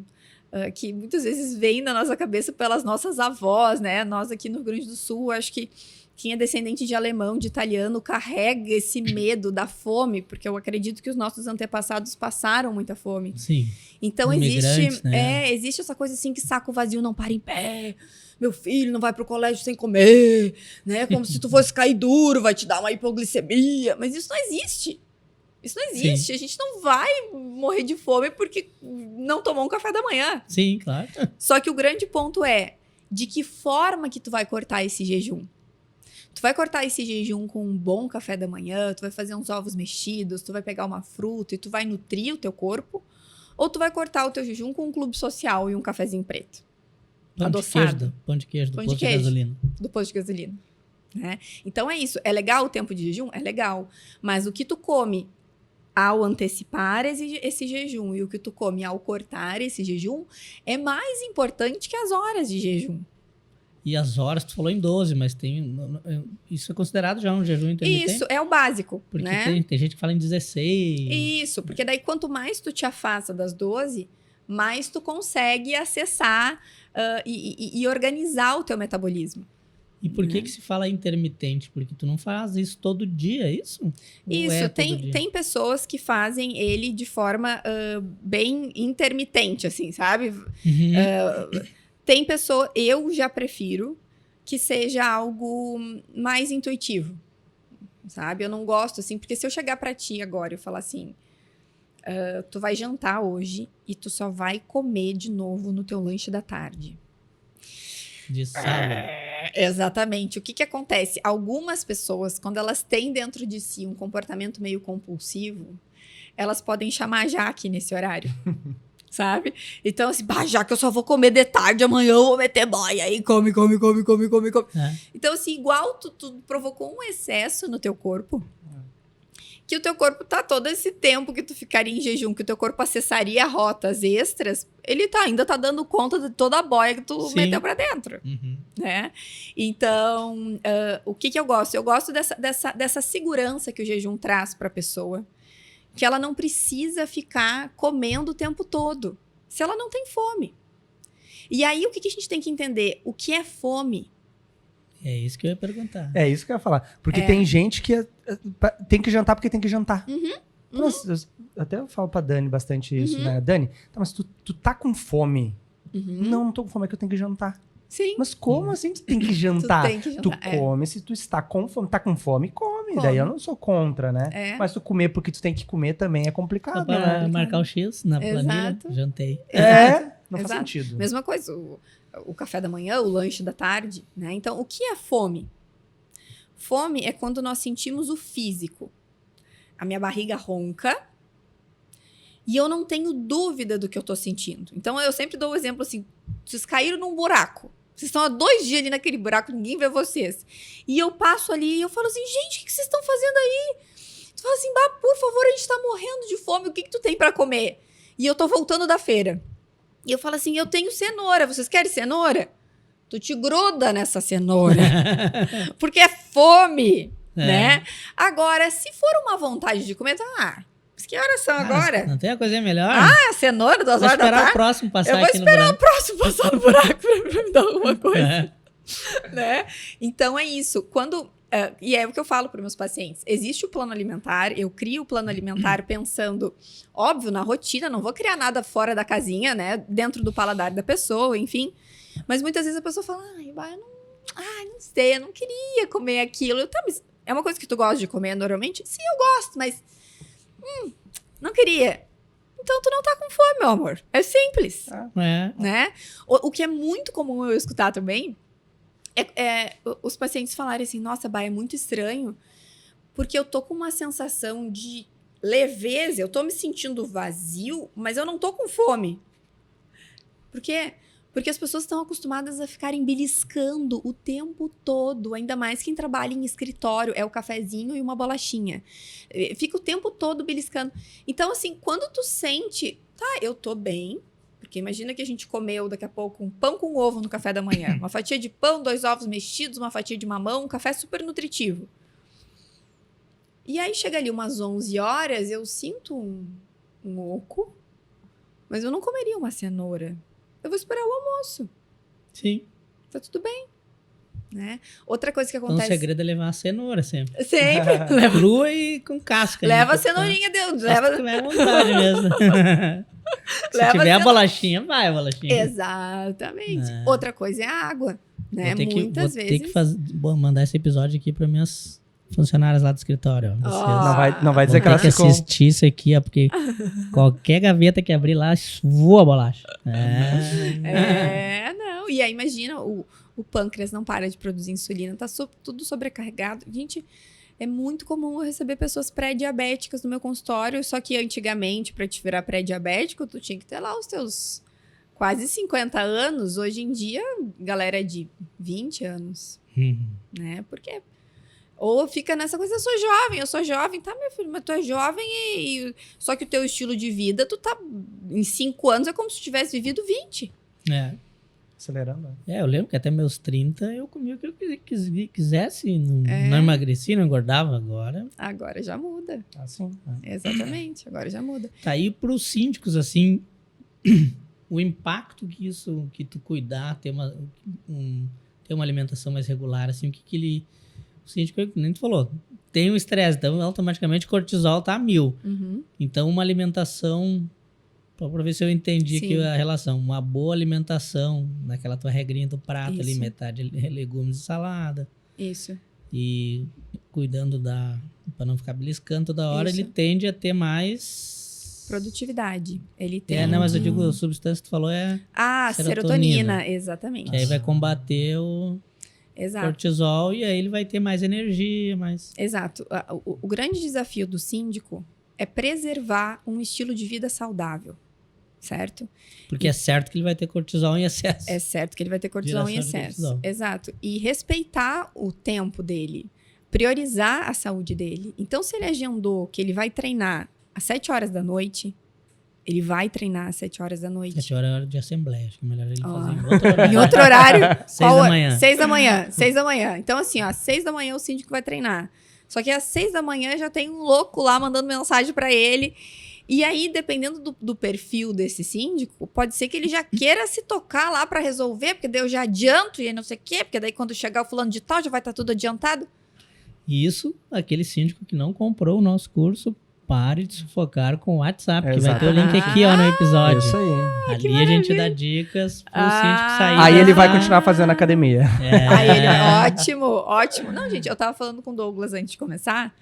S3: que muitas vezes vem na nossa cabeça pelas nossas avós, né? Nós aqui no Rio Grande do Sul, acho que quem é descendente de alemão, de italiano, carrega esse medo da fome, porque eu acredito que os nossos antepassados passaram muita fome.
S2: Sim.
S3: Então
S2: Imigrantes, né?
S3: existe essa coisa assim que saco vazio não para em pé, meu filho não vai pro colégio sem comer, né? Como se tu fosse cair duro, vai te dar uma hipoglicemia. Mas isso não existe. Isso não existe.
S2: Sim.
S3: A gente não vai morrer de fome porque não tomou um café da manhã.
S2: Sim, claro.
S3: Só que o grande ponto é de que forma que tu vai cortar esse jejum. Tu vai cortar esse jejum com um bom café da manhã, tu vai fazer uns ovos mexidos, tu vai pegar uma fruta e tu vai nutrir o teu corpo, ou tu vai cortar o teu jejum com um clube social e um cafezinho preto. Adoçado.
S2: Pão de queijo do
S3: Pão de
S2: posto de
S3: queijo.
S2: gasolina.
S3: Do posto de gasolina. Né? Então é isso. É legal o tempo de jejum? É legal. Mas o que tu come ao antecipar esse jejum e o que tu come ao cortar esse jejum é mais importante que as horas de jejum.
S2: E as horas, tu falou em 12, mas isso é considerado já um jejum intermitente?
S3: Isso, é o básico,
S2: Porque
S3: né?
S2: tem gente que fala em 16.
S3: Isso, porque daí quanto mais tu te afasta das 12, mais tu consegue acessar e organizar o teu metabolismo.
S2: E por que se fala intermitente? Porque tu não faz isso todo dia, é isso? Ou
S3: Isso,
S2: é todo dia?
S3: tem pessoas que fazem ele de forma bem intermitente, assim, sabe?
S2: Uhum.
S3: Tem pessoa, eu já prefiro que seja algo mais intuitivo, sabe? Eu não gosto, assim, porque se eu chegar pra ti agora e falar assim, tu vai jantar hoje e tu só vai comer de novo no teu lanche da tarde.
S2: De sábado.
S3: Exatamente. O que acontece? Algumas pessoas, quando elas têm dentro de si um comportamento meio compulsivo, elas podem chamar a Jaque nesse horário. Sabe? Então, assim, já que eu só vou comer de tarde, amanhã eu vou meter boia. Aí come.
S2: É.
S3: Então, assim, igual tu provocou um excesso no teu corpo, que o teu corpo tá todo esse tempo que tu ficaria em jejum, que o teu corpo acessaria rotas extras, ele ainda tá dando conta de toda a boia que tu
S2: Sim.
S3: meteu pra dentro,
S2: Uhum.
S3: né? Então, o que eu gosto? Eu gosto dessa segurança que o jejum traz pra pessoa, que ela não precisa ficar comendo o tempo todo, se ela não tem fome. E aí, o que a gente tem que entender? O que é fome?
S2: É isso que eu ia perguntar.
S1: É isso que eu ia falar. Porque tem gente que tem que jantar porque tem que jantar. Nossa, eu até falo pra Dani bastante isso, né? Dani, tá, mas tu tá com fome? Não tô com fome, é que eu tenho que jantar.
S3: Sim.
S1: Mas como assim tu tem que jantar?
S3: Tu tem que jantar,
S1: come, se tu está com fome, tá com fome, come. Daí eu não sou contra, né?
S3: É.
S1: Mas tu comer porque tu tem que comer também é
S2: Só
S1: complicado,
S2: para
S1: né?
S2: marcar o X na planilha,
S3: Exato.
S2: jantei.
S1: Não faz
S3: Exato.
S1: sentido.
S3: Mesma coisa, o café da manhã, o lanche da tarde, né? Então, o que é fome? Fome é quando nós sentimos o físico. A minha barriga ronca e eu não tenho dúvida do que eu tô sentindo. Então, eu sempre dou o exemplo assim, vocês caíram num buraco. Vocês estão há 2 dias ali naquele buraco, ninguém vê vocês. E eu passo ali e eu falo assim, gente, o que vocês estão fazendo aí? Tu fala assim, por favor, a gente tá morrendo de fome, o que tu tem pra comer? E eu tô voltando da feira. E eu falo assim, eu tenho cenoura, vocês querem cenoura? Tu te gruda nessa cenoura. Porque é fome, né? Agora, se for uma vontade de comer, mas que horas são agora?
S2: Não tem uma coisa melhor?
S3: A cenoura, 2
S2: Vou
S3: horas da
S2: esperar o
S3: tarde?
S2: próximo passar
S3: Eu vou
S2: aqui no
S3: esperar o
S2: buraco.
S3: próximo passar no buraco pra me dar alguma coisa. Né? Então é isso. E é o que eu falo para meus pacientes. Existe o plano alimentar, eu crio o plano alimentar pensando, óbvio, na rotina, não vou criar nada fora da casinha, né? Dentro do paladar da pessoa, enfim. Mas muitas vezes a pessoa fala, não sei, eu não queria comer aquilo. Mas é uma coisa que tu gosta de comer normalmente? Sim, eu gosto, mas não queria. Então tu não tá com fome, meu amor. É simples. Né? O que é muito comum eu escutar também é os pacientes falarem assim, nossa, é muito estranho, porque eu tô com uma sensação de leveza, eu tô me sentindo vazio, mas eu não tô com fome. Por quê? Porque as pessoas estão acostumadas a ficarem beliscando o tempo todo, ainda mais quem trabalha em escritório, é o cafezinho e uma bolachinha. Fica o tempo todo beliscando. Então, assim, quando tu sente, eu tô bem, porque imagina que a gente comeu daqui a pouco um pão com ovo no café da manhã, uma fatia de pão, 2 ovos mexidos, uma fatia de mamão, um café super nutritivo. E aí chega ali umas 11 horas, eu sinto um oco, mas eu não comeria uma cenoura. Eu vou esperar o almoço.
S2: Sim.
S3: Tá tudo bem. Né? Outra coisa que
S2: Então
S3: acontece...
S2: o segredo é levar a cenoura sempre.
S3: Sempre.
S2: Crua e com casca.
S3: Leva a cenourinha, Deus.
S2: Se tiver vontade mesmo. Se tiver a bolachinha, vai a bolachinha.
S3: Exatamente. Outra coisa é a água. Né?
S2: Muitas vezes. Ter que mandar esse episódio aqui para minhas funcionárias lá do escritório.
S1: Não vai dizer que elas ficam...
S2: assistir isso aqui, porque qualquer gaveta que abrir lá, voa a bolacha.
S3: Não. E aí, imagina, o pâncreas não para de produzir insulina, tá tudo sobrecarregado. Gente, é muito comum eu receber pessoas pré-diabéticas no meu consultório, só que antigamente, para te virar pré-diabético, tu tinha que ter lá os teus quase 50 anos. Hoje em dia, galera de 20 anos, né? Porque... Ou fica nessa coisa, eu sou jovem, tá, meu filho? Mas tu é jovem só que o teu estilo de vida, tu tá... Em 5 anos é como se tu tivesse vivido 20.
S2: É.
S1: Acelerando.
S2: Eu lembro que até meus 30 eu comia o que eu quisesse, não emagreci, não engordava agora.
S3: Agora já muda.
S1: Assim.
S3: Exatamente, agora já muda.
S2: Tá aí pros síndicos, assim, o impacto que tu cuidar, ter uma alimentação mais regular, assim, o que ele... O síndico, nem tu falou, tem um estresse, então automaticamente o cortisol tá a 1000. Então uma alimentação, para ver se eu entendi aqui a relação, uma boa alimentação, naquela tua regrinha do prato ali, metade legumes e salada.
S3: Isso.
S2: E cuidando para não ficar beliscando toda hora, ele tende a ter mais...
S3: Produtividade. Ele tem...
S2: não, mas eu digo, a substância que tu falou é
S3: serotonina, exatamente.
S2: Que aí vai combater o...
S3: Exato.
S2: Cortisol, e aí ele vai ter mais energia, mais...
S3: Exato. O grande desafio do síndico é preservar um estilo de vida saudável, certo?
S2: Porque é certo que ele vai ter cortisol em excesso.
S3: É certo que ele vai ter cortisol em excesso. Exato. E respeitar o tempo dele, priorizar a saúde dele. Então, se ele agendou que ele vai treinar às 7 horas da noite... Ele vai treinar às 7 horas da noite.
S2: 7 horas é hora de assembleia. Acho que é melhor ele fazer
S3: em outro horário.
S2: 6 da manhã.
S3: 6 da manhã. 6 da manhã. Então, assim, ó, às 6 da manhã o síndico vai treinar. Só que às 6 da manhã já tem um louco lá mandando mensagem pra ele. E aí, dependendo do perfil desse síndico, pode ser que ele já queira se tocar lá pra resolver, porque daí eu já adianto e não sei o quê, porque daí quando chegar o fulano de tal já vai estar tudo adiantado.
S2: E isso, aquele síndico que não comprou o nosso curso, pare de sufocar com o WhatsApp, que vai ter o link aqui, ó, no episódio.
S1: Isso aí.
S2: Ali a gente dá dicas pro síndico sair.
S1: Aí ele vai continuar fazendo academia.
S3: Aí ele, ótimo, ótimo. Não, gente, eu tava falando com o Douglas antes de começar,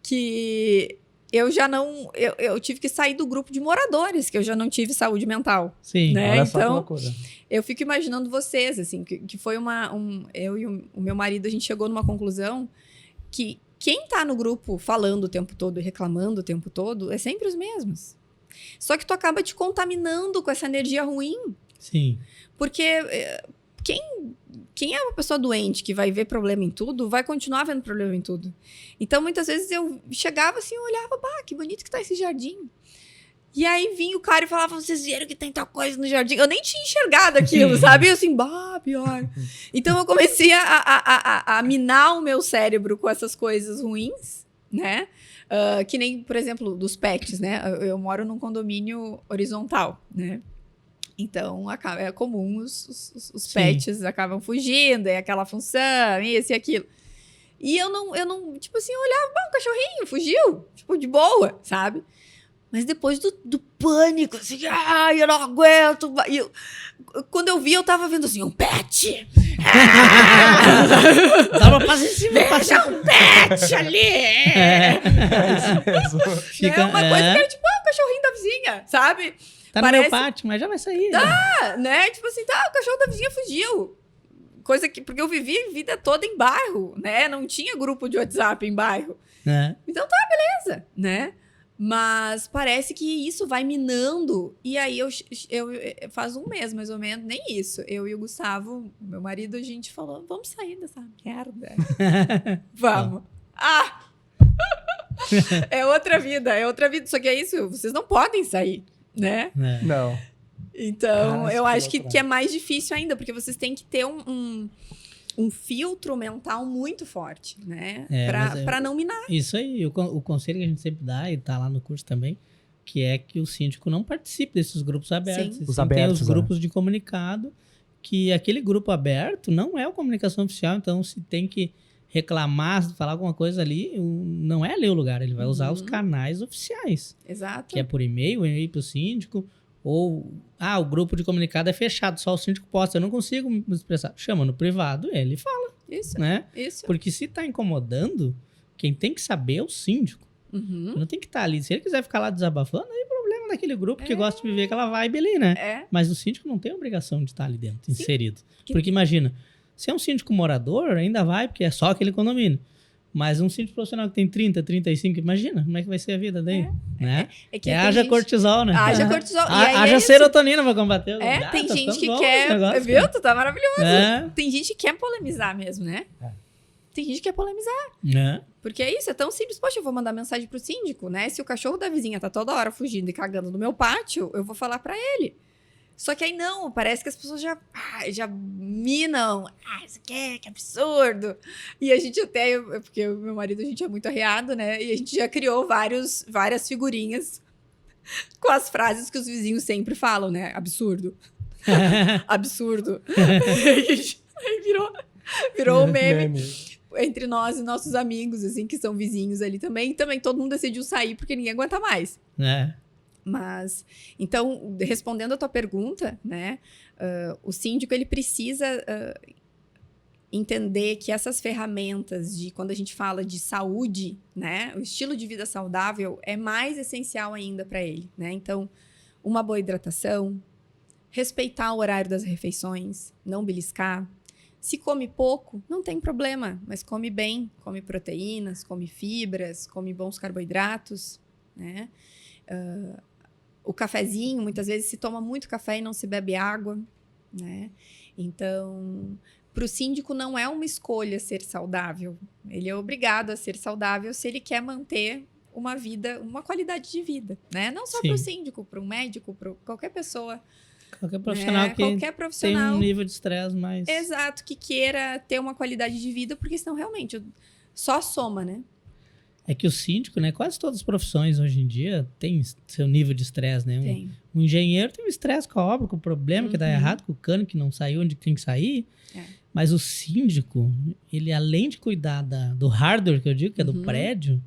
S3: que eu já não... Eu tive que sair do grupo de moradores, que eu já não tive saúde mental.
S2: Sim.
S3: Né?
S1: Olha só que
S3: então,
S1: loucura.
S3: eu fico imaginando vocês, assim, que foi eu e o meu marido, a gente chegou numa conclusão que quem tá no grupo falando o tempo todo e reclamando o tempo todo é sempre os mesmos. Só que tu acaba te contaminando com essa energia ruim.
S2: Sim.
S3: Porque quem é uma pessoa doente que vai ver problema em tudo, vai continuar vendo problema em tudo. Então, muitas vezes eu chegava assim, eu olhava, que bonito que tá esse jardim. E aí vinha o cara e falava, vocês viram que tem tal coisa no jardim? Eu nem tinha enxergado aquilo, sabe? Eu assim, pior. Então eu comecei a minar o meu cérebro com essas coisas ruins, né? Que nem, por exemplo, dos pets, né? Eu moro num condomínio horizontal, né? Então é comum os pets acabam fugindo, é aquela função, isso e aquilo. E eu não, tipo assim, eu olhava, o cachorrinho fugiu, tipo, de boa, sabe? Mas depois do pânico, assim, eu não aguento. Quando eu vi, eu tava vendo assim, um pet.
S2: Dá pra fazer esse
S3: Veja um pet ali.
S2: Fica,
S3: uma coisa que era tipo, o cachorrinho da vizinha, sabe?
S2: Tá no meu pátio, mas já vai sair.
S3: Né? Tipo assim, o cachorro da vizinha fugiu. Coisa que, porque eu vivi a vida toda em bairro, né? Não tinha grupo de WhatsApp em bairro. Então beleza, né? Mas parece que isso vai minando. E aí, eu faz um mês, mais ou menos, nem isso. Eu e o Gustavo, meu marido, a gente falou, vamos sair dessa merda. Vamos. É outra vida. Só que é isso, vocês não podem sair, né?
S1: Não.
S3: Então, eu acho que é mais difícil ainda, porque vocês têm que ter um filtro mental muito forte, né? Pra não minar.
S2: Isso aí, o conselho que a gente sempre dá, e tá lá no curso também, que é que o síndico não participe desses grupos abertos.
S1: Sim. Os abertos,
S2: tem os grupos de comunicado, que aquele grupo aberto não é a comunicação oficial, então se tem que reclamar, falar alguma coisa ali, não é ali o lugar, ele vai usar os canais oficiais.
S3: Exato.
S2: Que é por e-mail pro síndico, ou, o grupo de comunicado é fechado, só o síndico posta, eu não consigo me expressar. Chama no privado, ele fala.
S3: Isso,
S2: né?
S3: Isso.
S2: Porque se tá incomodando, quem tem que saber é o síndico. Não tem que estar ali. Se ele quiser ficar lá desabafando, aí é problema daquele grupo que gosta de viver aquela vibe ali, né? Mas o síndico não tem a obrigação de estar ali dentro, inserido. Porque imagina, Se é um síndico morador, ainda vai, porque é só aquele condomínio. Mas um síndico profissional que tem 30, 35, imagina como é que vai ser a vida daí, né?
S3: Que
S2: haja cortisol, né?
S3: Haja cortisol.
S2: Haja serotonina pra combater.
S3: Tem gente que quer...
S2: negócio,
S3: viu? Tu tá maravilhoso.
S2: É.
S3: Tem gente que quer polemizar mesmo, né? Tem gente que quer polemizar.
S2: É.
S3: Porque é isso, é tão simples. Poxa, eu vou mandar mensagem pro síndico, né? Se o cachorro da vizinha tá toda hora fugindo e cagando no meu pátio, eu vou falar pra ele. Só que aí não, parece que as pessoas já minam. Isso aqui, que absurdo. E a gente até, porque o meu marido, a gente é muito arreado, né? E a gente já criou várias figurinhas com as frases que os vizinhos sempre falam, né? Absurdo. Absurdo. Aí virou um meme entre nós e nossos amigos, assim, que são vizinhos ali também. E também todo mundo decidiu sair porque ninguém aguenta mais. Mas, então, respondendo a tua pergunta, né, o síndico, ele precisa entender que essas ferramentas de, quando a gente fala de saúde, né, o estilo de vida saudável é mais essencial ainda para ele, né? Então, uma boa hidratação, respeitar o horário das refeições, não beliscar. Se come pouco, não tem problema, mas come bem, come proteínas, come fibras, come bons carboidratos, né? O cafezinho, muitas vezes se toma muito café e não se bebe água, né? Então, para o síndico não é uma escolha ser saudável. Ele é obrigado a ser saudável se ele quer manter uma vida, uma qualidade de vida, né? Não só para o síndico, para um médico, para qualquer pessoa.
S2: Qualquer profissional tem um nível de estresse mais...
S3: Exato, que queira ter uma qualidade de vida, porque senão realmente só soma, né?
S2: É que o síndico, né? Quase todas as profissões hoje em dia têm seu nível de estresse, né?
S3: Tem.
S2: Um engenheiro tem um estresse com a obra, com o problema que dá errado, com o cano que não saiu onde tem que sair. Mas o síndico, ele além de cuidar do hardware, que eu digo, que é do prédio,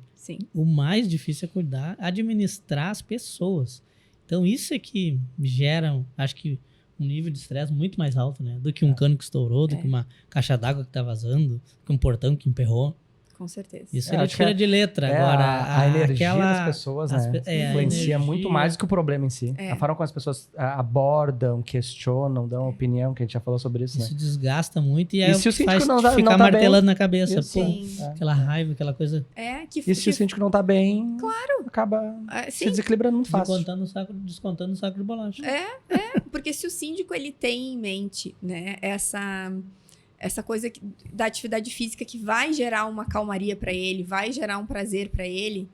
S2: o mais difícil é cuidar, administrar as pessoas. Então isso é que gera, acho que, um nível de estresse muito mais alto, né? Do que um cano que estourou, do que uma caixa d'água que tá vazando, do que um portão que emperrou.
S3: Com certeza.
S2: Isso ele tira de letra. Agora,
S1: a energia das pessoas, né? Influencia muito mais do que o problema em si. A forma como as pessoas abordam, questionam, dão opinião, que a gente já falou sobre isso, né?
S2: Isso desgasta muito
S1: e se o síndico não
S2: ficar martelando na cabeça.
S3: Aquela
S2: raiva, aquela coisa.
S1: E se o síndico não tá bem, acaba se desequilibrando muito fácil.
S2: Descontando o saco de bolacha.
S3: Porque se o síndico ele tem em mente, né, essa coisa da atividade física que vai gerar uma calmaria para ele, vai gerar um prazer para ele,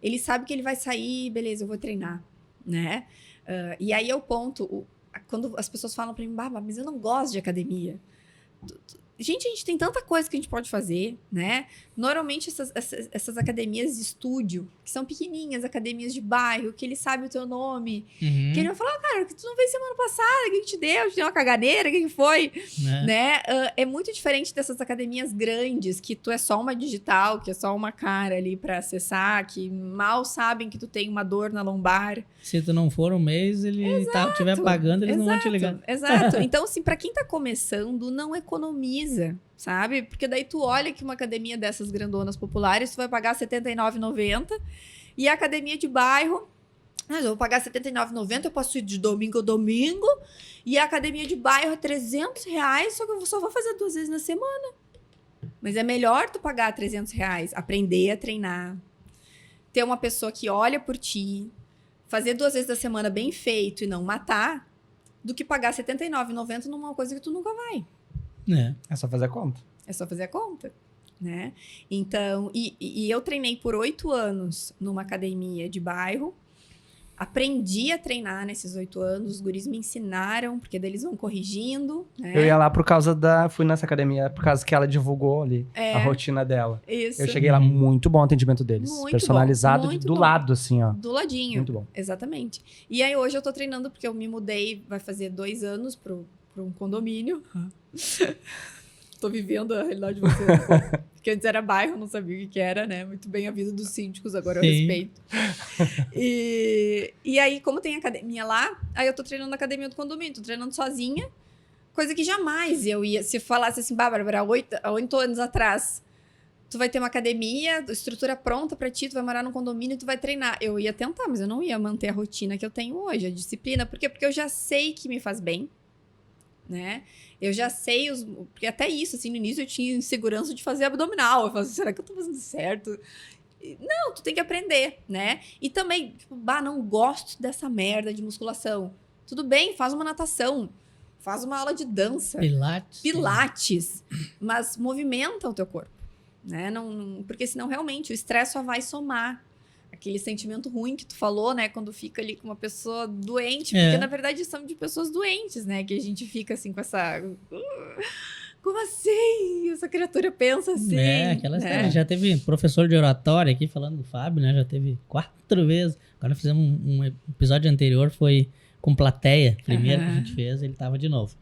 S3: ele sabe que ele vai sair, beleza, eu vou treinar, né? E aí é o ponto, quando as pessoas falam para mim, mas eu não gosto de academia. Gente, a gente tem tanta coisa que a gente pode fazer, né? Normalmente essas academias de estúdio, que são pequenininhas, academias de bairro, que ele sabe o teu nome, que ele vai falar, cara, que tu não veio semana passada, que te deu uma caganeira, que foi, né? É muito diferente dessas academias grandes, que tu é só uma digital, que é só uma cara ali pra acessar, que mal sabem que tu tem uma dor na lombar.
S2: Se tu não for um mês, ele estiver pagando, eles não vão te ligar.
S3: Exato. Então, assim, pra quem tá começando, não economiza, sabe? Porque daí tu olha que uma academia dessas grandonas populares, tu vai pagar R$ 79,90 e a academia de bairro, eu vou pagar R$ 79,90, eu posso ir de domingo a domingo, e a academia de bairro é R$300, só que eu só vou fazer 2 vezes na semana. Mas é melhor tu pagar R$300, aprender a treinar, ter uma pessoa que olha por ti, fazer 2 vezes da semana bem feito e não matar, do que pagar R$ 79,90 numa coisa que tu nunca vai.
S1: É só fazer a conta.
S3: É só fazer a conta, né? Então, e eu treinei por 8 anos numa academia de bairro. Aprendi a treinar nesses 8 anos. Os guris me ensinaram, porque daí eles vão corrigindo, né?
S1: Eu ia lá fui nessa academia por causa que ela divulgou ali a rotina dela.
S3: Isso.
S1: Eu cheguei lá, muito bom o atendimento deles.
S3: Muito
S1: personalizado,
S3: bom, muito
S1: do
S3: bom.
S1: lado, assim, ó.
S3: Do ladinho.
S1: Muito bom.
S3: Exatamente. E aí hoje eu tô treinando, porque eu me mudei, vai fazer 2 anos pra um condomínio. Tô vivendo a realidade de vocês. Porque antes era bairro, não sabia o que era, né? Muito bem a vida dos síndicos, agora eu respeito. E aí, como tem academia lá, aí eu tô treinando na academia do condomínio, tô treinando sozinha, coisa que jamais eu ia. Se falasse assim, Bárbara, há 8 anos atrás, tu vai ter uma academia, estrutura pronta pra ti, tu vai morar num condomínio e tu vai treinar. Eu ia tentar, mas eu não ia manter a rotina que eu tenho hoje, a disciplina. Por quê? Porque eu já sei que me faz bem. né? Eu já sei porque até isso, assim, no início eu tinha insegurança de fazer abdominal. Eu falava, será que eu tô fazendo certo? Não, tu tem que aprender, né? E também, tipo, não gosto dessa merda de musculação. Tudo bem, faz uma natação, faz uma aula de dança. Pilates. Mas movimenta o teu corpo, né? Porque senão, realmente, o estresse só vai somar. Aquele sentimento ruim que tu falou, né? Quando fica ali com uma pessoa doente. Porque, na verdade, são de pessoas doentes, né? Que a gente fica, assim, com essa... Como assim? Essa criatura pensa assim.
S2: Aquela história. Já teve professor de oratória aqui falando do Fábio, né? Já teve 4 vezes. Agora fizemos um episódio anterior, foi com plateia. Primeiro que a gente fez, ele tava de novo.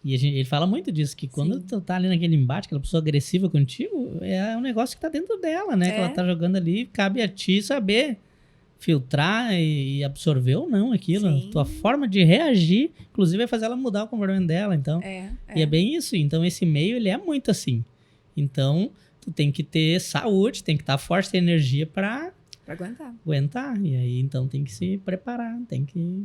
S2: E ele fala muito disso, que quando tu tá ali naquele embate, aquela pessoa agressiva contigo, é um negócio que tá dentro dela, né? Que ela tá jogando ali, cabe a ti saber filtrar e absorver ou não aquilo. Sim. Tua forma de reagir, inclusive, vai fazer ela mudar o comportamento dela. Então, E é bem isso. Então, esse meio, ele é muito assim. Então, tu tem que ter saúde, tem que estar forte, ter energia pra aguentar. E aí, então, tem que se preparar, tem que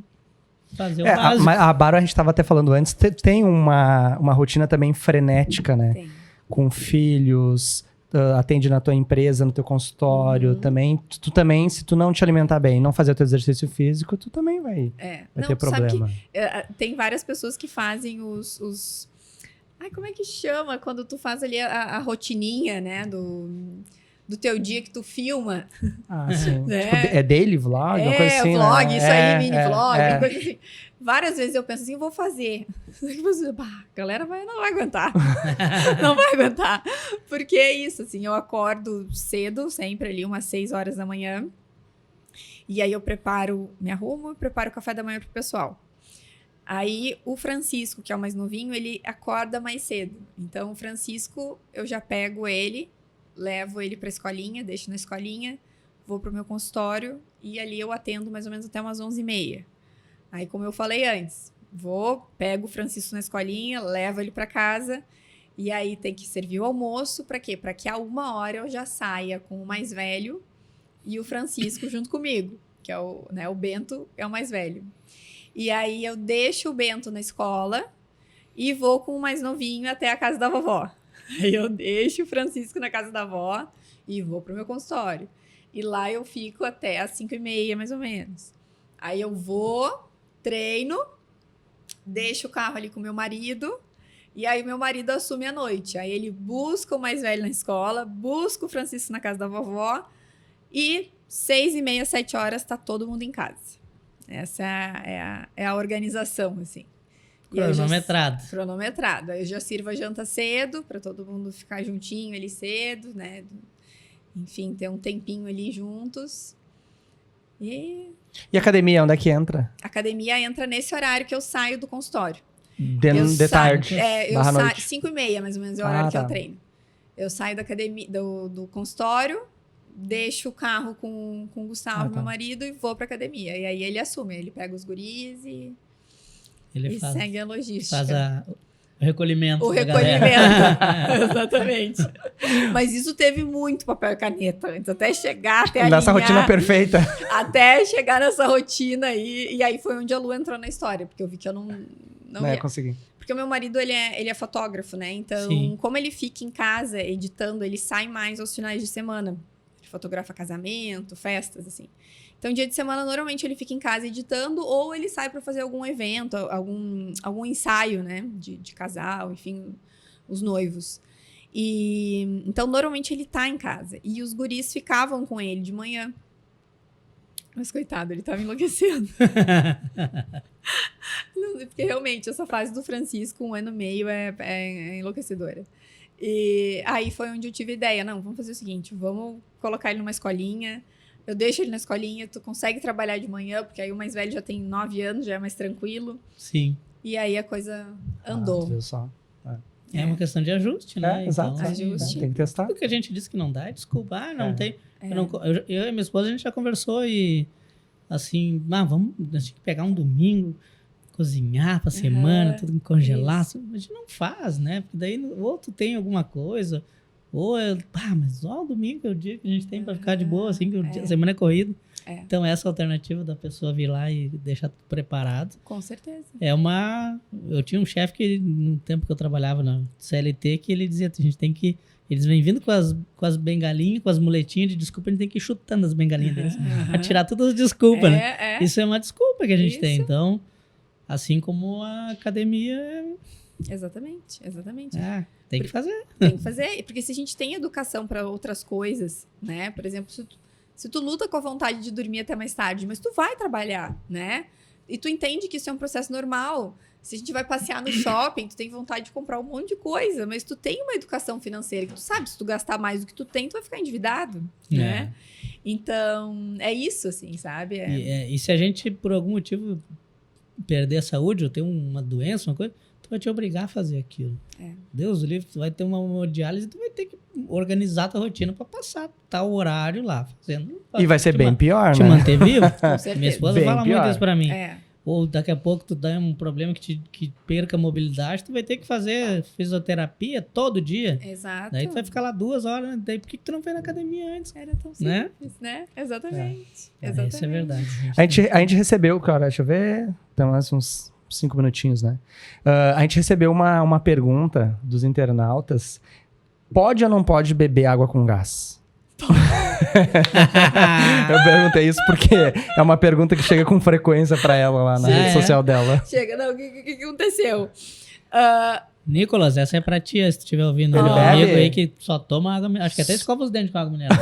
S2: fazer o básico.
S1: A Bárbara, a gente estava até falando antes, tem uma rotina também frenética, né? Tem. Com filhos... atende na tua empresa, no teu consultório, também. Tu também, se tu não te alimentar bem, não fazer o teu exercício físico, tu também vai ter problema.
S3: Sabe que, tem várias pessoas que fazem Ai, como é que chama? Quando tu faz ali a rotininha, né? Do teu dia que tu filma.
S1: Ah, sim. Tipo, é daily vlog? Uma coisa assim,
S3: vlog,
S1: né?
S3: Isso aí, mini vlog, coisa assim. Várias vezes eu penso assim, vou fazer. A galera não vai aguentar. Não vai aguentar. Porque é isso, assim, eu acordo cedo, sempre ali, umas 6 horas da manhã. E aí eu me arrumo e preparo o café da manhã pro pessoal. Aí o Francisco, que é o mais novinho, ele acorda mais cedo. Então o Francisco, eu já pego ele, levo ele pra escolinha, deixo na escolinha, vou pro meu consultório e ali eu atendo mais ou menos até umas 11h30. Aí, como eu falei antes, pego o Francisco na escolinha, levo ele para casa e aí tem que servir o almoço. Para quê? Para que a 1h eu já saia com o mais velho e o Francisco junto comigo, que é o Bento é o mais velho. E aí eu deixo o Bento na escola e vou com o mais novinho até a casa da vovó. Aí eu deixo o Francisco na casa da avó e vou pro meu consultório. E lá eu fico até às 5h30, mais ou menos. Aí eu vou... treino, deixo o carro ali com o meu marido, e aí o meu marido assume a noite. Aí ele busca o mais velho na escola, busca o Francisco na casa da vovó, e 6h30, 7 horas, tá todo mundo em casa. Essa é a organização, assim. Cronometrado. Aí eu já sirvo a janta cedo, para todo mundo ficar juntinho ali cedo, né? Enfim, ter um tempinho ali juntos. E academia,
S1: onde é que entra?
S3: A academia entra nesse horário que eu saio do consultório.
S1: De tarde?
S3: Eu saio 5h30, mais ou menos, é o horário que eu treino. Eu saio da academia, do consultório, deixo o carro com o Gustavo, meu marido, e vou pra academia. E aí ele assume, ele pega os guris e segue a logística.
S2: Faz o recolhimento.
S3: Exatamente. Mas isso teve muito papel e caneta antes, até chegar até
S1: nessa rotina perfeita.
S3: Até chegar nessa rotina aí. E aí foi onde a Lu entrou na história, porque eu vi que eu não ia
S1: conseguir.
S3: Porque o meu marido, ele é fotógrafo, né? Então, como ele fica em casa editando, ele sai mais aos finais de semana. Ele fotografa casamento, festas, assim. Então, dia de semana, normalmente, ele fica em casa editando ou ele sai para fazer algum evento, algum ensaio, né? De casal, enfim, os noivos. Então, normalmente, ele tá em casa. E os guris ficavam com ele de manhã. Mas, coitado, ele tava enlouquecendo. Porque, realmente, essa fase do Francisco, 1 ano e meio, é enlouquecedora. E aí foi onde eu tive a ideia. Não, vamos fazer o seguinte, vamos colocar ele numa escolinha. Eu deixo ele na escolinha, tu consegue trabalhar de manhã, porque aí o mais velho já tem 9 anos, já é mais tranquilo.
S2: Sim.
S3: E aí a coisa andou.
S1: Viu só?
S2: É uma questão de ajuste, né?
S1: Exato.
S3: Então, ajuste.
S1: Tem que testar.
S2: Tudo que a gente disse que não dá, desculpa. Não tem. Eu e minha esposa, a gente já conversou e assim, vamos a gente pegar um domingo, cozinhar pra semana, tudo congelar. Isso. A gente não faz, né? Porque daí ou tu tem alguma coisa, ou mas o domingo é o dia que a gente tem pra ficar de boa, assim, que a semana é corrida. Então, essa alternativa da pessoa vir lá e deixar tudo preparado.
S3: Com certeza.
S2: Eu tinha um chefe que, no tempo que eu trabalhava na CLT, que ele dizia, a gente tem que... Eles vêm vindo com as bengalinhas, com as muletinhas de desculpa, a gente tem que ir chutando as bengalinhas deles. Pra tirar todas as desculpas, né? Isso é uma desculpa que a gente tem. Então, assim como a academia...
S3: Exatamente.
S2: Tem que fazer.
S3: Tem que fazer, porque se a gente tem educação para outras coisas, né? Por exemplo, se tu luta com a vontade de dormir até mais tarde, mas tu vai trabalhar, né? E tu entende que isso é um processo normal. Se a gente vai passear no shopping, tu tem vontade de comprar um monte de coisa, mas tu tem uma educação financeira que tu sabe, se tu gastar mais do que tu tem, tu vai ficar endividado, né? Então, é isso, assim, sabe?
S2: E se a gente, por algum motivo, perder a saúde ou ter uma doença, uma coisa, tu vai te obrigar a fazer aquilo. Deus livre, tu vai ter uma hemodiálise, tu vai ter que organizar a tua rotina para passar tal horário lá fazendo.
S1: E vai ser bem pior,
S2: te
S1: né?
S2: manter vivo.
S3: Com certeza.
S2: Minha esposa
S1: Bem
S2: fala
S1: pior.
S2: muito isso para mim.
S3: Ou
S2: Ou daqui a pouco tu dá um problema que perca a mobilidade, tu vai ter que fazer fisioterapia todo dia.
S3: Exato.
S2: Daí tu vai ficar lá 2 horas, né? Daí por que tu não foi na academia antes?
S3: Era tão simples, né? Exatamente. Exatamente.
S2: Isso é verdade.
S1: A gente recebeu, cara, deixa eu ver, tem mais uns 5 minutinhos, né? A gente recebeu uma pergunta dos internautas. Pode ou não pode beber água com gás? Eu perguntei isso porque é uma pergunta que chega com frequência pra ela lá na rede social dela.
S3: Chega, não, o que aconteceu?
S2: Nicolas, essa é pra ti, se tu estiver ouvindo.
S1: Ele
S2: Meu
S1: bebe?
S2: amigo aí que só toma água, acho que até escova os dentes com água mineral.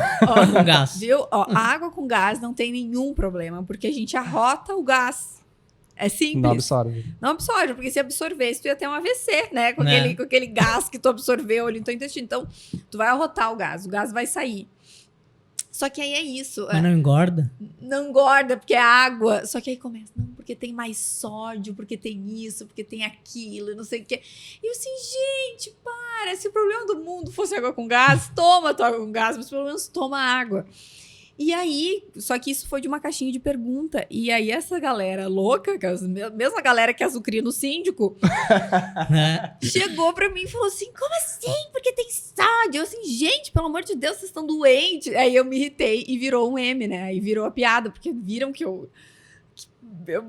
S2: Com gás.
S3: Viu? A água com gás não tem nenhum problema, porque a gente arrota o gás. É simples.
S1: Não absorve.
S3: Não absorve, porque se absorvesse, tu ia ter um AVC, né? Com aquele gás que tu absorveu ali no teu intestino. Então, tu vai arrotar o gás vai sair. Só que aí é isso.
S2: Mas não engorda?
S3: Não engorda, porque é água. Só que aí começa, não, porque tem mais sódio, porque tem isso, porque tem aquilo, não sei o quê. E eu assim, gente, para. Se o problema do mundo fosse água com gás, toma tua água com gás, mas pelo menos toma água. E aí, só que isso foi de uma caixinha de pergunta. E aí essa galera louca, mesma galera que azucria no síndico, chegou pra mim e falou assim, como assim? Porque tem sódio? Eu assim, gente, pelo amor de Deus, vocês estão doentes. Aí eu me irritei e virou um M, né? Aí virou a piada, porque viram que eu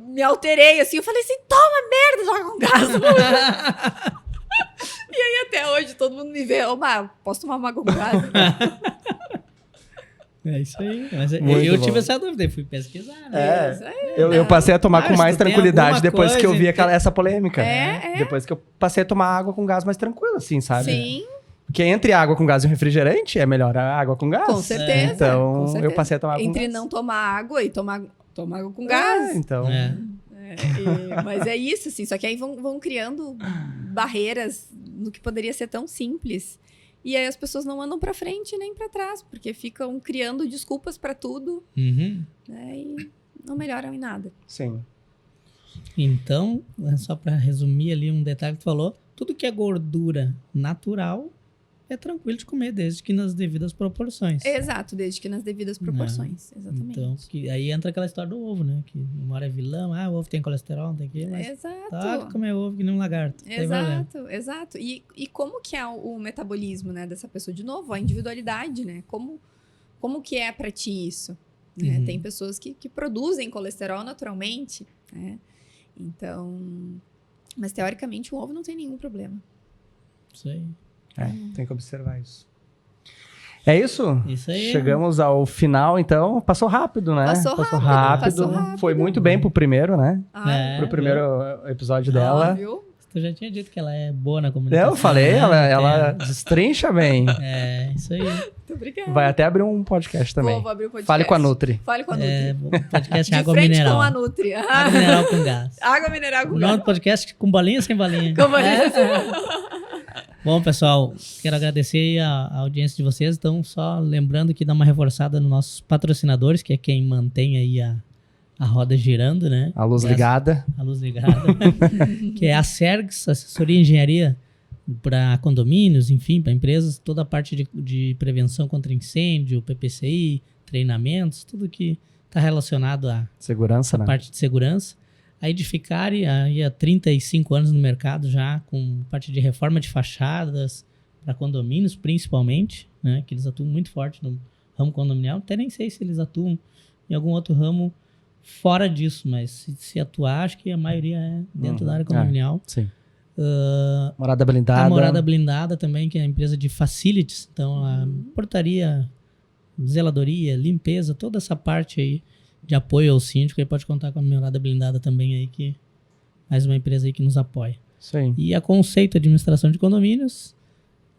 S3: me alterei, assim. Eu falei assim, toma merda, joga com gás. E aí até hoje todo mundo me vê, posso tomar uma água com gás?
S2: É isso aí. Mas
S1: Muito
S2: eu
S1: bom.
S2: tive essa dúvida, fui pesquisar, né?
S3: Isso aí.
S1: Eu passei a tomar com
S2: se
S1: mais
S2: tu tem
S1: tranquilidade
S2: alguma
S1: depois que eu vi
S2: coisa,
S1: essa polêmica.
S3: É.
S1: Depois que eu passei a tomar água com gás mais tranquilo, assim, sabe?
S3: Sim,
S1: Porque entre água com gás e um refrigerante, é melhor a água com gás.
S3: com certeza.
S1: Então,
S3: com certeza.
S1: eu passei a tomar água com
S3: Entre
S1: gás.
S3: não tomar água e tomar água com gás.
S1: Então,
S3: Mas é isso, assim. Só que aí vão criando barreiras no que poderia ser tão simples. E aí as pessoas não andam pra frente nem pra trás, porque ficam criando desculpas pra tudo,
S2: Uhum.
S3: né? E não melhoram em nada.
S1: sim.
S2: Então, só para resumir ali um detalhe que tu falou, tudo que é gordura natural é tranquilo de comer, desde que nas devidas proporções.
S3: Exato, desde que nas devidas proporções. Exatamente.
S2: Então, que aí entra aquela história do ovo, né? Que uma hora é vilão, o ovo tem colesterol, não tem que, mas
S3: Exato.
S2: tá comer ovo que nem um lagarto. Não tem problema.
S3: Exato. E como que é o metabolismo, né, dessa pessoa? De novo, a individualidade, né? Como que é pra ti isso? Né?
S2: Uhum.
S3: Tem pessoas que produzem colesterol naturalmente, né? Então... Mas, teoricamente, o ovo não tem nenhum problema.
S2: Isso aí.
S1: Tem que observar isso. É isso?
S2: Isso aí.
S1: Chegamos ao final, então. Passou rápido, né?
S3: Passou rápido.
S1: Foi muito bem pro primeiro, né? Pro
S2: É,
S1: primeiro episódio dela.
S3: Viu?
S2: Tu já tinha dito que ela é boa na comunicação.
S1: Eu falei,
S2: né?
S1: ela destrincha bem.
S2: É, isso aí.
S3: Muito obrigada.
S1: Vai até abrir um podcast também.
S3: Vou abrir o podcast.
S1: Fale com a Nutri.
S3: Fale com a Nutri.
S2: É, podcast
S3: De
S2: água
S3: frente
S2: mineral.
S3: com a Nutri.
S2: Água mineral com gás.
S3: Água mineral com
S2: O nome
S3: gás.
S2: do podcast com bolinha ou sem bolinha?
S3: Com bolinha.
S2: Bom, pessoal, quero agradecer a audiência de vocês. Então, só lembrando que dá uma reforçada nos nossos patrocinadores, que é quem mantém aí a roda girando, né?
S1: A luz ligada.
S2: A luz ligada. Que é a Sergs, Assessoria e Engenharia para condomínios, enfim, para empresas, toda a parte de prevenção contra incêndio, PPCI, treinamentos, tudo que está relacionado à
S1: Segurança, né?
S2: parte de segurança. A Edificare, aí há 35 anos no mercado já, com parte de reforma de fachadas para condomínios, principalmente, né? Que eles atuam muito forte no ramo condominial. Até nem sei se eles atuam em algum outro ramo fora disso, mas se atuar, acho que a maioria é dentro da área condominial.
S1: Sim. Morada blindada.
S2: A Morada Blindada também, que é a empresa de facilities, então a portaria, zeladoria, limpeza, toda essa parte aí de apoio ao síndico, aí pode contar com a Morada Blindada também aí, que mais uma empresa aí que nos apoia.
S1: Isso aí.
S2: E a Conceito Administração de Condomínios,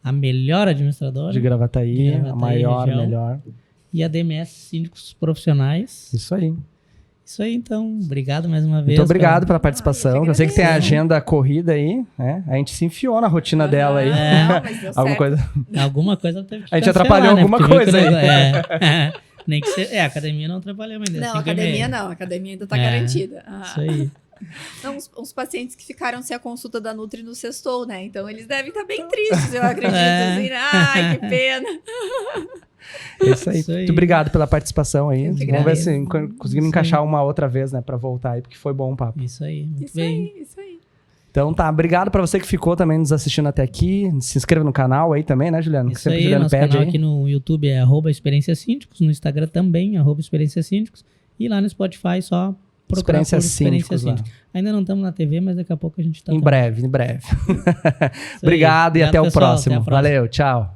S2: a melhor administradora.
S1: De Gravataí, a maior,
S2: região.
S1: melhor.
S2: E a DMS Síndicos Profissionais.
S1: Isso aí.
S2: Isso aí, então. Obrigado mais uma vez.
S1: Muito obrigado pela participação. Eu sei que tem a
S3: agradeço.
S1: agenda corrida aí, né? A gente se enfiou na rotina dela aí.
S3: Não, mas deu
S1: Alguma
S3: certo.
S1: coisa.
S2: Alguma coisa teve que
S1: A gente
S2: cancelar,
S1: atrapalhou
S2: né?
S1: alguma
S2: Porque viu que
S1: coisa
S2: o
S1: aí.
S2: negócio- nem que ser... a academia não atrapalhou, mas
S3: Não, academia não. A academia ainda tá garantida. Ah.
S2: Isso aí.
S3: Não, uns pacientes que ficaram sem a consulta da Nutri no sextou, né? Então eles devem estar bem tristes, eu acredito. Assim, ai, que pena.
S1: Isso aí.
S2: Isso aí.
S1: Muito obrigado pela participação aí.
S3: Eu que
S1: Vamos ver
S3: agradeço.
S1: se conseguimos
S2: Isso
S1: encaixar
S2: aí.
S1: uma outra vez, né? Pra voltar aí, porque foi bom o papo.
S2: Isso aí. Muito
S3: Isso
S2: bem.
S3: aí, isso aí.
S1: Então tá, obrigado pra você que ficou também nos assistindo até aqui. Se inscreva no canal aí também, né, Juliano? Que
S2: Isso
S1: sempre o
S2: aí,
S1: Juliano
S2: nosso
S1: pede
S2: canal
S1: aí.
S2: aqui no YouTube é @Experiência Síndicos, no Instagram também, @Experiência Síndicos, e lá no Spotify só procurar
S1: Experiência
S2: por Experiência
S1: Síndicos lá.
S2: Síndicos. Ainda não estamos na TV, mas daqui a pouco a gente tá
S1: Em
S2: também.
S1: breve, em breve.
S2: Isso aí.
S1: Obrigado e até o
S2: pessoal.
S1: próximo.
S2: Até a próxima.
S1: Valeu, tchau.